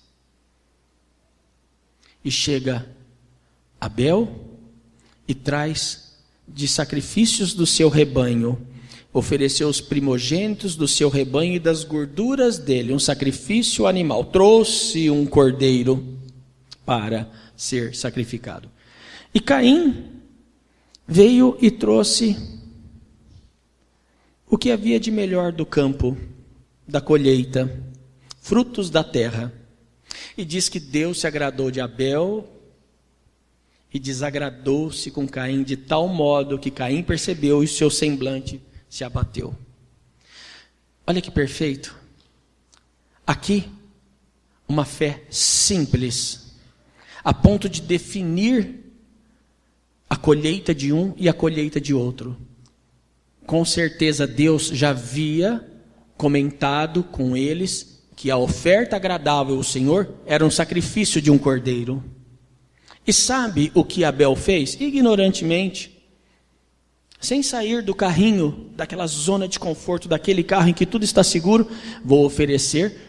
E chega Abel e traz de sacrifícios do seu rebanho, ofereceu os primogênitos do seu rebanho e das gorduras dele, um sacrifício animal. Trouxe um cordeiro para ser sacrificado. E Caim veio e trouxe o que havia de melhor do campo, da colheita, frutos da terra. E diz que Deus se agradou de Abel e desagradou-se com Caim de tal modo que Caim percebeu e o seu semblante se abateu. Olha que perfeito. Aqui, uma fé simples, a ponto de definir a colheita de um e a colheita de outro. Com certeza Deus já havia comentado com eles que a oferta agradável ao Senhor era um sacrifício de um cordeiro. E sabe o que Abel fez? Ignorantemente, sem sair do carrinho, daquela zona de conforto, daquele carro em que tudo está seguro, vou oferecer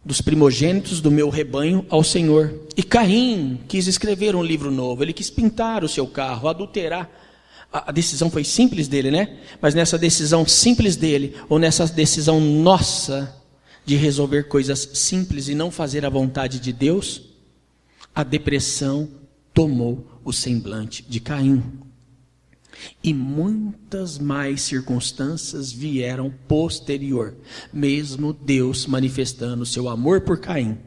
dos primogênitos do meu rebanho ao Senhor. E Caim quis escrever um livro novo, ele quis pintar o seu carro, adulterar. A decisão foi simples dele, né? Mas nessa decisão simples dele, ou nessa decisão nossa, de resolver coisas simples e não fazer a vontade de Deus, a depressão tomou o semblante de Caim. E muitas mais circunstâncias vieram posterior, mesmo Deus manifestando seu amor por Caim.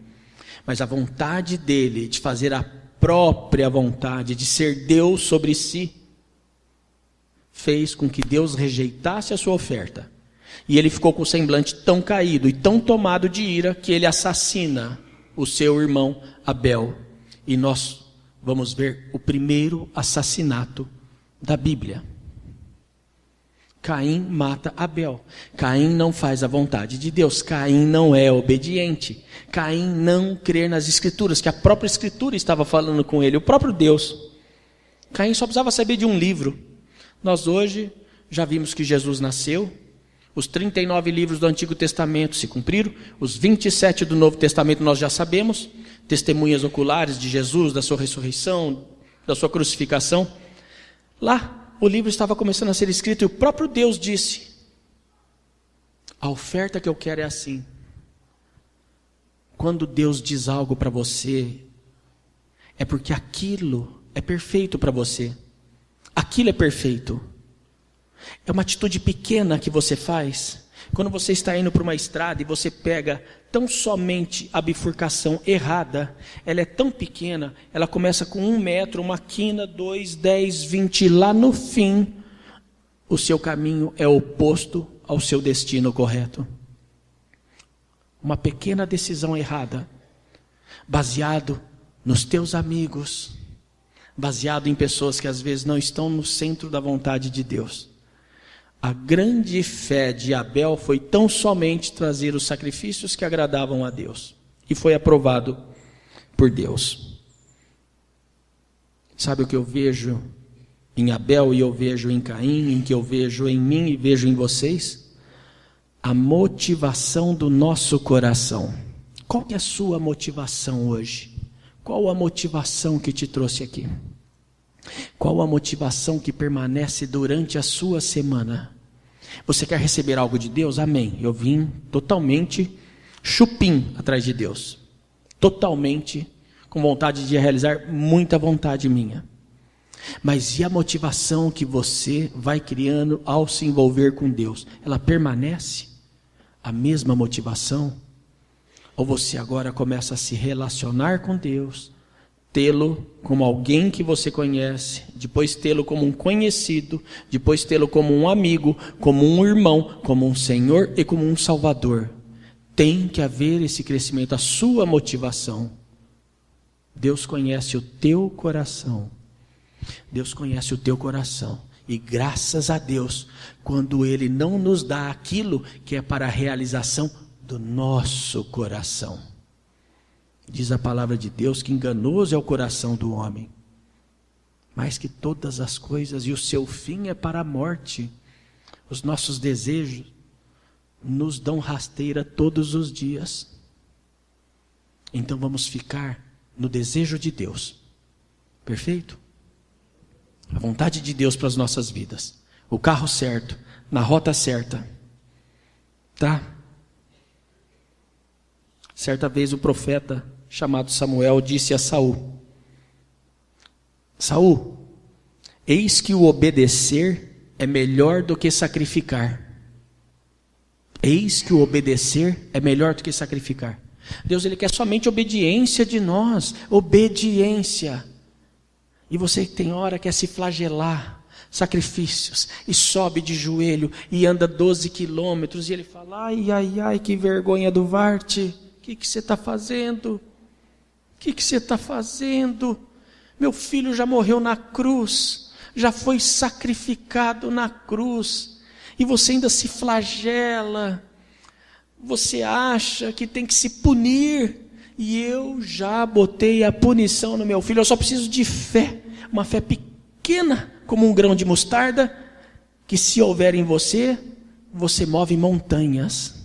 Mas a vontade dele de fazer a própria vontade, de ser Deus sobre si, fez com que Deus rejeitasse a sua oferta. E ele ficou com o semblante tão caído e tão tomado de ira que ele assassina o seu irmão Abel. E nós vamos ver o primeiro assassinato da Bíblia. Caim mata Abel. Caim não faz a vontade de Deus. Caim não é obediente. Caim não crê nas Escrituras, que a própria Escritura estava falando com ele, o próprio Deus. Caim só precisava saber de um livro. Nós hoje já vimos que Jesus nasceu, os 39 livros do Antigo Testamento se cumpriram, os 27 do Novo Testamento nós já sabemos, testemunhas oculares de Jesus, da sua ressurreição, da sua crucificação. Lá, o livro estava começando a ser escrito e o próprio Deus disse: a oferta que eu quero é assim. Quando Deus diz algo para você, é porque aquilo é perfeito para você. Aquilo é perfeito. É uma atitude pequena que você faz. Quando você está indo para uma estrada e você pega tão somente a bifurcação errada, ela é tão pequena, ela começa com 1 metro, uma quina, 2, 10, 20, lá no fim, o seu caminho é oposto ao seu destino correto. Uma pequena decisão errada, baseado nos teus amigos, baseado em pessoas que às vezes não estão no centro da vontade de Deus. A grande fé de Abel foi tão somente trazer os sacrifícios que agradavam a Deus. E foi aprovado por Deus. Sabe o que eu vejo em Abel e eu vejo em Caim, em que eu vejo em mim e vejo em vocês? A motivação do nosso coração. Qual que é a sua motivação hoje? Qual a motivação que te trouxe aqui? Qual a motivação que permanece durante a sua semana? Você quer receber algo de Deus? Amém. Eu vim totalmente chupim atrás de Deus. Totalmente com vontade de realizar muita vontade minha. Mas e a motivação que você vai criando ao se envolver com Deus? Ela permanece? A mesma motivação? Ou você agora começa a se relacionar com Deus, tê-lo como alguém que você conhece, depois tê-lo como um conhecido, depois tê-lo como um amigo, como um irmão, como um Senhor e como um Salvador. Tem que haver esse crescimento, a sua motivação. Deus conhece o teu coração. Deus conhece o teu coração. E graças a Deus, quando Ele não nos dá aquilo que é para a realização do nosso coração. Diz a palavra de Deus que enganoso é o coração do homem, mais que todas as coisas, e o seu fim é para a morte. Os nossos desejos nos dão rasteira todos os dias. Então vamos ficar no desejo de Deus. Perfeito? A vontade de Deus para as nossas vidas. O carro certo, na rota certa. Tá? Certa vez o profeta chamado Samuel disse a Saul: Saul, eis que o obedecer é melhor do que sacrificar. Eis que o obedecer é melhor do que sacrificar. Deus, Ele quer somente obediência de nós. Obediência. E você tem hora que quer se flagelar, sacrifícios, e sobe de joelho, e anda 12 quilômetros, e Ele fala: ai, ai, ai, que vergonha do Varte. O que você está fazendo? O que você está fazendo? Meu filho já morreu na cruz, já foi sacrificado na cruz, e você ainda se flagela, você acha que tem que se punir, e eu já botei a punição no meu filho. Eu só preciso de fé, uma fé pequena, como um grão de mostarda, que se houver em você, você move montanhas.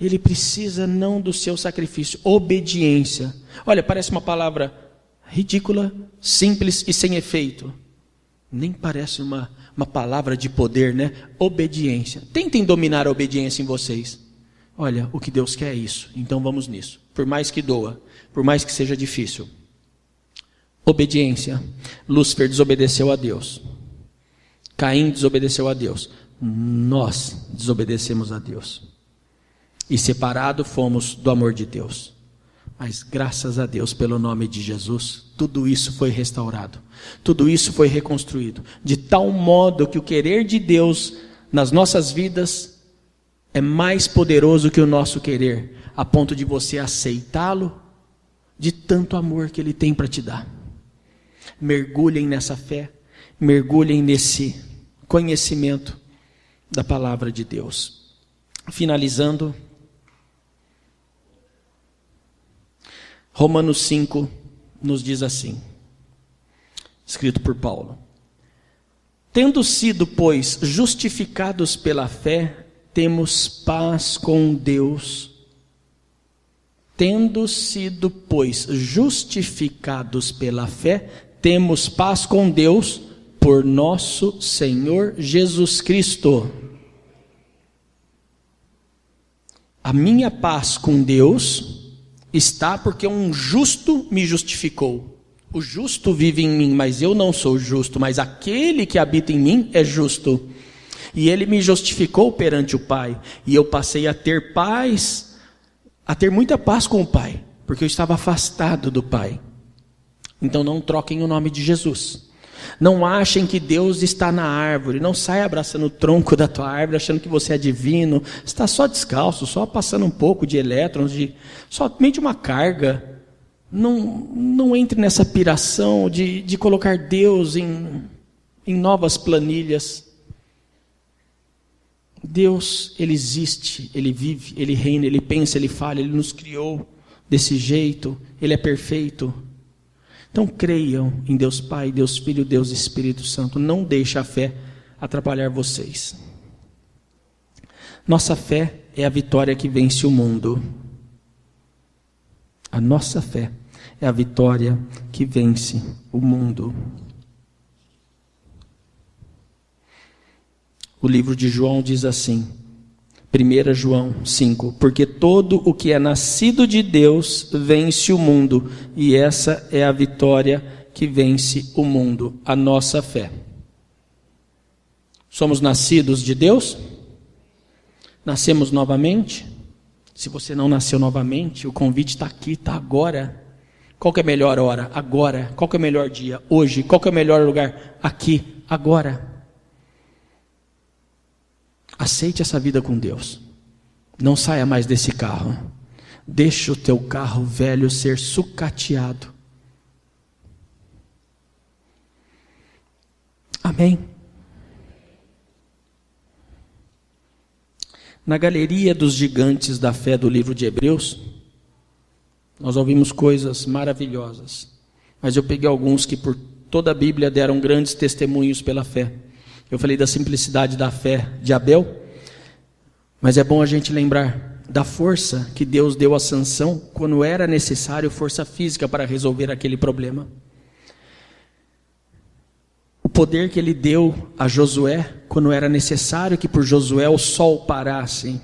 Ele precisa não do seu sacrifício, obediência. Olha, parece uma palavra ridícula, simples e sem efeito. Nem parece uma palavra de poder, né? Obediência. Tentem dominar a obediência em vocês. Olha, o que Deus quer é isso, então vamos nisso. Por mais que doa, por mais que seja difícil. Obediência. Lúcifer desobedeceu a Deus. Caim desobedeceu a Deus. Nós desobedecemos a Deus. E separado fomos do amor de Deus. Mas graças a Deus, pelo nome de Jesus, tudo isso foi restaurado. Tudo isso foi reconstruído. De tal modo que o querer de Deus nas nossas vidas é mais poderoso que o nosso querer, a ponto de você aceitá-lo, de tanto amor que Ele tem para te dar. Mergulhem nessa fé, mergulhem nesse conhecimento da palavra de Deus. Finalizando, Romanos 5 nos diz assim, escrito por Paulo: tendo sido, pois, justificados pela fé, temos paz com Deus. Tendo sido, pois, justificados pela fé, temos paz com Deus por nosso Senhor Jesus Cristo. A minha paz com Deus está porque um justo me justificou. O justo vive em mim, mas eu não sou justo, mas aquele que habita em mim é justo. E Ele me justificou perante o Pai, e eu passei a ter paz, a ter muita paz com o Pai, porque eu estava afastado do Pai. Então não troquem o nome de Jesus. Não achem que Deus está na árvore. Não saia abraçando o tronco da tua árvore, achando que você é divino. Você está só descalço, só passando um pouco de elétrons, somente uma carga. Não entre nessa piração de colocar Deus em novas planilhas. Deus, Ele existe, Ele vive, Ele reina, Ele pensa, Ele fala, Ele nos criou desse jeito, Ele é perfeito. Então creiam em Deus Pai, Deus Filho, Deus Espírito Santo. Não deixe a fé atrapalhar vocês. Nossa fé é a vitória que vence o mundo. A nossa fé é a vitória que vence o mundo. O livro de João diz assim, 1 João 5, porque todo o que é nascido de Deus vence o mundo, e essa é a vitória que vence o mundo, a nossa fé. Somos nascidos de Deus? Nascemos novamente? Se você não nasceu novamente, o convite está aqui, está agora. Qual que é a melhor hora? Agora. Qual que é o melhor dia? Hoje. Qual que é o melhor lugar? Aqui, agora. Aceite essa vida com Deus. Não saia mais desse carro. Deixa o teu carro velho ser sucateado. Amém? Na galeria dos gigantes da fé do livro de Hebreus, nós ouvimos coisas maravilhosas. Mas eu peguei alguns que por toda a Bíblia deram grandes testemunhos pela fé. Eu falei da simplicidade da fé de Abel, mas é bom a gente lembrar da força que Deus deu a Sansão quando era necessário força física para resolver aquele problema. O poder que ele deu a Josué quando era necessário que por Josué o sol parasse.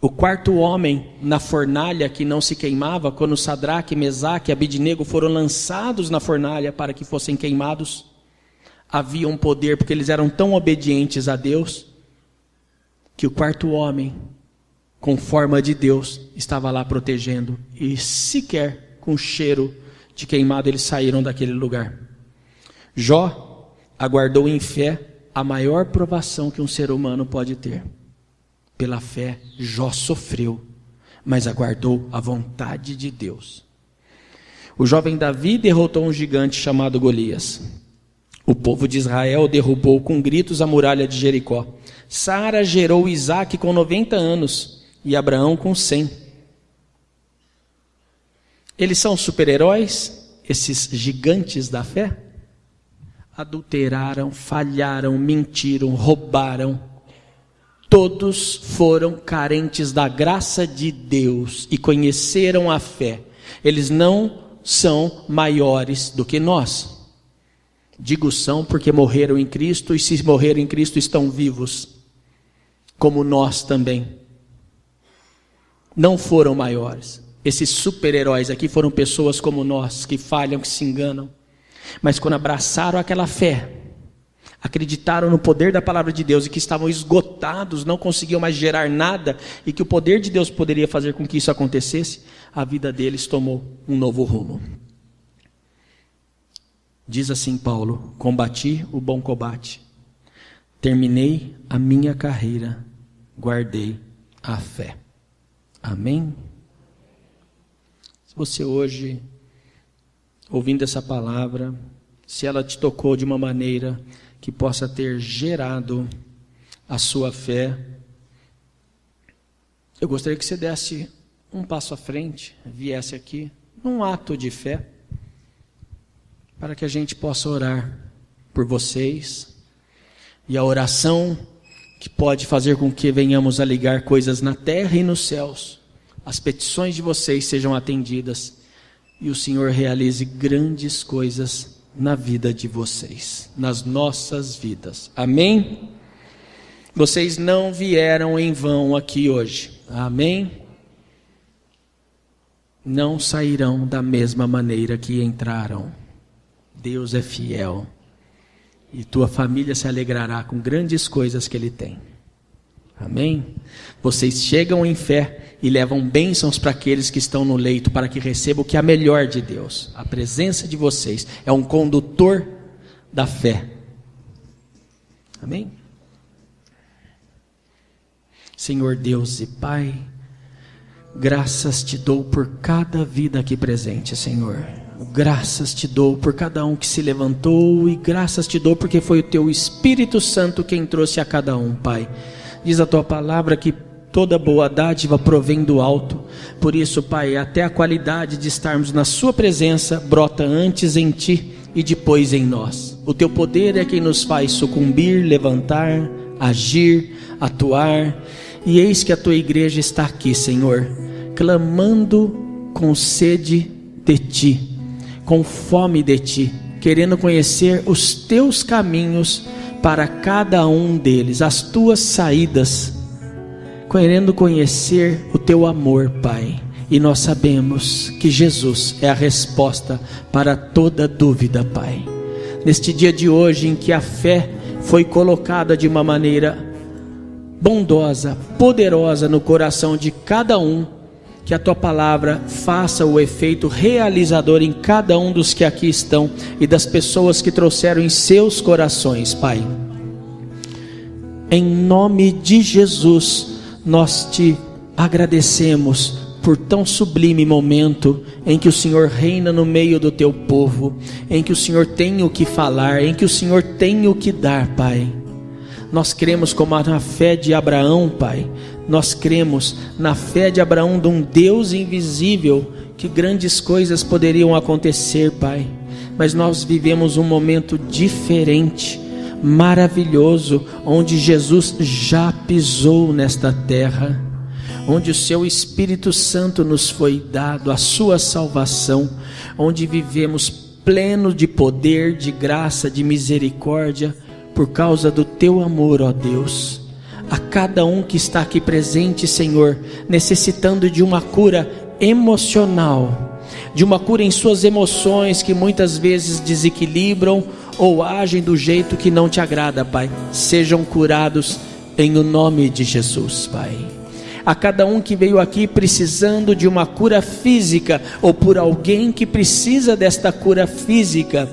O quarto homem na fornalha que não se queimava, quando Sadraque, Mesaque e Abidnego foram lançados na fornalha para que fossem queimados, havia um poder, porque eles eram tão obedientes a Deus, que o quarto homem, com forma de Deus, estava lá protegendo, e sequer com cheiro de queimado eles saíram daquele lugar. Jó aguardou em fé a maior provação que um ser humano pode ter. Pela fé, Jó sofreu, mas aguardou a vontade de Deus. O jovem Davi derrotou um gigante chamado Golias. O povo de Israel derrubou com gritos a muralha de Jericó. Sara gerou Isaque com 90 anos e Abraão com 100. Eles são super-heróis, esses gigantes da fé? Adulteraram, falharam, mentiram, roubaram. Todos foram carentes da graça de Deus e conheceram a fé. Eles não são maiores do que nós. Digo são porque morreram em Cristo, e se morreram em Cristo estão vivos, como nós também. Não foram maiores. Esses super-heróis aqui foram pessoas como nós, que falham, que se enganam. Mas quando abraçaram aquela fé, acreditaram no poder da palavra de Deus e que estavam esgotados, não conseguiam mais gerar nada, e que o poder de Deus poderia fazer com que isso acontecesse, a vida deles tomou um novo rumo. Diz assim Paulo: combati o bom combate, terminei a minha carreira, guardei a fé. Amém? Se você hoje, ouvindo essa palavra, se ela te tocou de uma maneira que possa ter gerado a sua fé, eu gostaria que você desse um passo à frente, viesse aqui, num ato de fé, para que a gente possa orar por vocês, e a oração que pode fazer com que venhamos a ligar coisas na terra e nos céus, as petições de vocês sejam atendidas, e o Senhor realize grandes coisas na vida de vocês, nas nossas vidas. Amém? Vocês não vieram em vão aqui hoje. Amém? Não sairão da mesma maneira que entraram. Deus é fiel. E tua família se alegrará com grandes coisas que Ele tem. Amém? Vocês chegam em fé e levam bênçãos para aqueles que estão no leito, para que recebam o que é melhor de Deus. A presença de vocês é um condutor da fé. Amém? Senhor Deus e Pai, graças te dou por cada vida aqui presente, Senhor. Graças te dou por cada um que se levantou, e graças te dou porque foi o teu Espírito Santo quem trouxe a cada um, Pai. Diz a tua palavra que toda boa dádiva provém do alto. Por isso, Pai, até a qualidade de estarmos na sua presença brota antes em ti e depois em nós. O teu poder é quem nos faz sucumbir, levantar, agir, atuar. E eis que a tua igreja está aqui, Senhor, clamando com sede de ti, com fome de ti, querendo conhecer os teus caminhos para cada um deles, as tuas saídas, querendo conhecer o teu amor, Pai. E nós sabemos que Jesus é a resposta para toda dúvida, Pai. Neste dia de hoje, em que a fé foi colocada de uma maneira bondosa, poderosa no coração de cada um, que a Tua palavra faça o efeito realizador em cada um dos que aqui estão e das pessoas que trouxeram em seus corações, Pai. Em nome de Jesus, nós Te agradecemos por tão sublime momento em que o Senhor reina no meio do Teu povo, em que o Senhor tem o que falar, em que o Senhor tem o que dar, Pai. Nós cremos como na fé de Abraão, Pai. Nós cremos na fé de Abraão, de um Deus invisível, que grandes coisas poderiam acontecer, Pai. Mas nós vivemos um momento diferente, maravilhoso, onde Jesus já pisou nesta terra, onde o Seu Espírito Santo nos foi dado, a Sua salvação, onde vivemos pleno de poder, de graça, de misericórdia, por causa do Teu amor, ó Deus. A cada um que está aqui presente, Senhor, necessitando de uma cura emocional, de uma cura em suas emoções que muitas vezes desequilibram ou agem do jeito que não Te agrada, Pai, sejam curados em o nome de Jesus, Pai. A cada um que veio aqui precisando de uma cura física, ou por alguém que precisa desta cura física,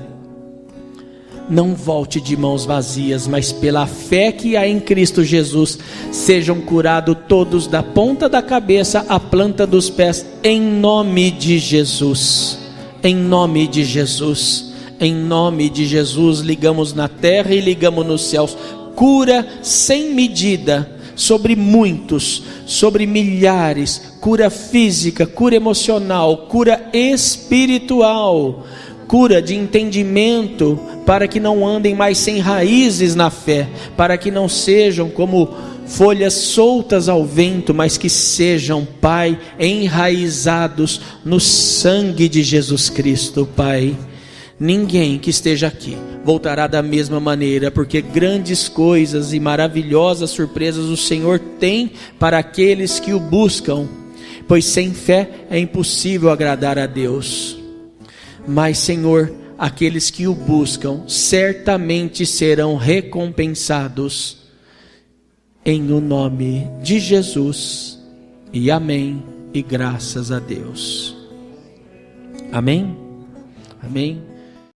não volte de mãos vazias, mas pela fé que há em Cristo Jesus, sejam curados todos da ponta da cabeça à planta dos pés, em nome de Jesus, em nome de Jesus, em nome de Jesus. Ligamos na terra e ligamos nos céus, cura sem medida, sobre muitos, sobre milhares, cura física, cura emocional, cura espiritual, cura de entendimento, para que não andem mais sem raízes na fé, para que não sejam como folhas soltas ao vento, mas que sejam, Pai, enraizados no sangue de Jesus Cristo, Pai. Ninguém que esteja aqui voltará da mesma maneira, porque grandes coisas e maravilhosas surpresas o Senhor tem para aqueles que o buscam, pois sem fé é impossível agradar a Deus. Mas, Senhor, aqueles que o buscam certamente serão recompensados, em o nome de Jesus, e amém, e graças a Deus. Amém? Amém?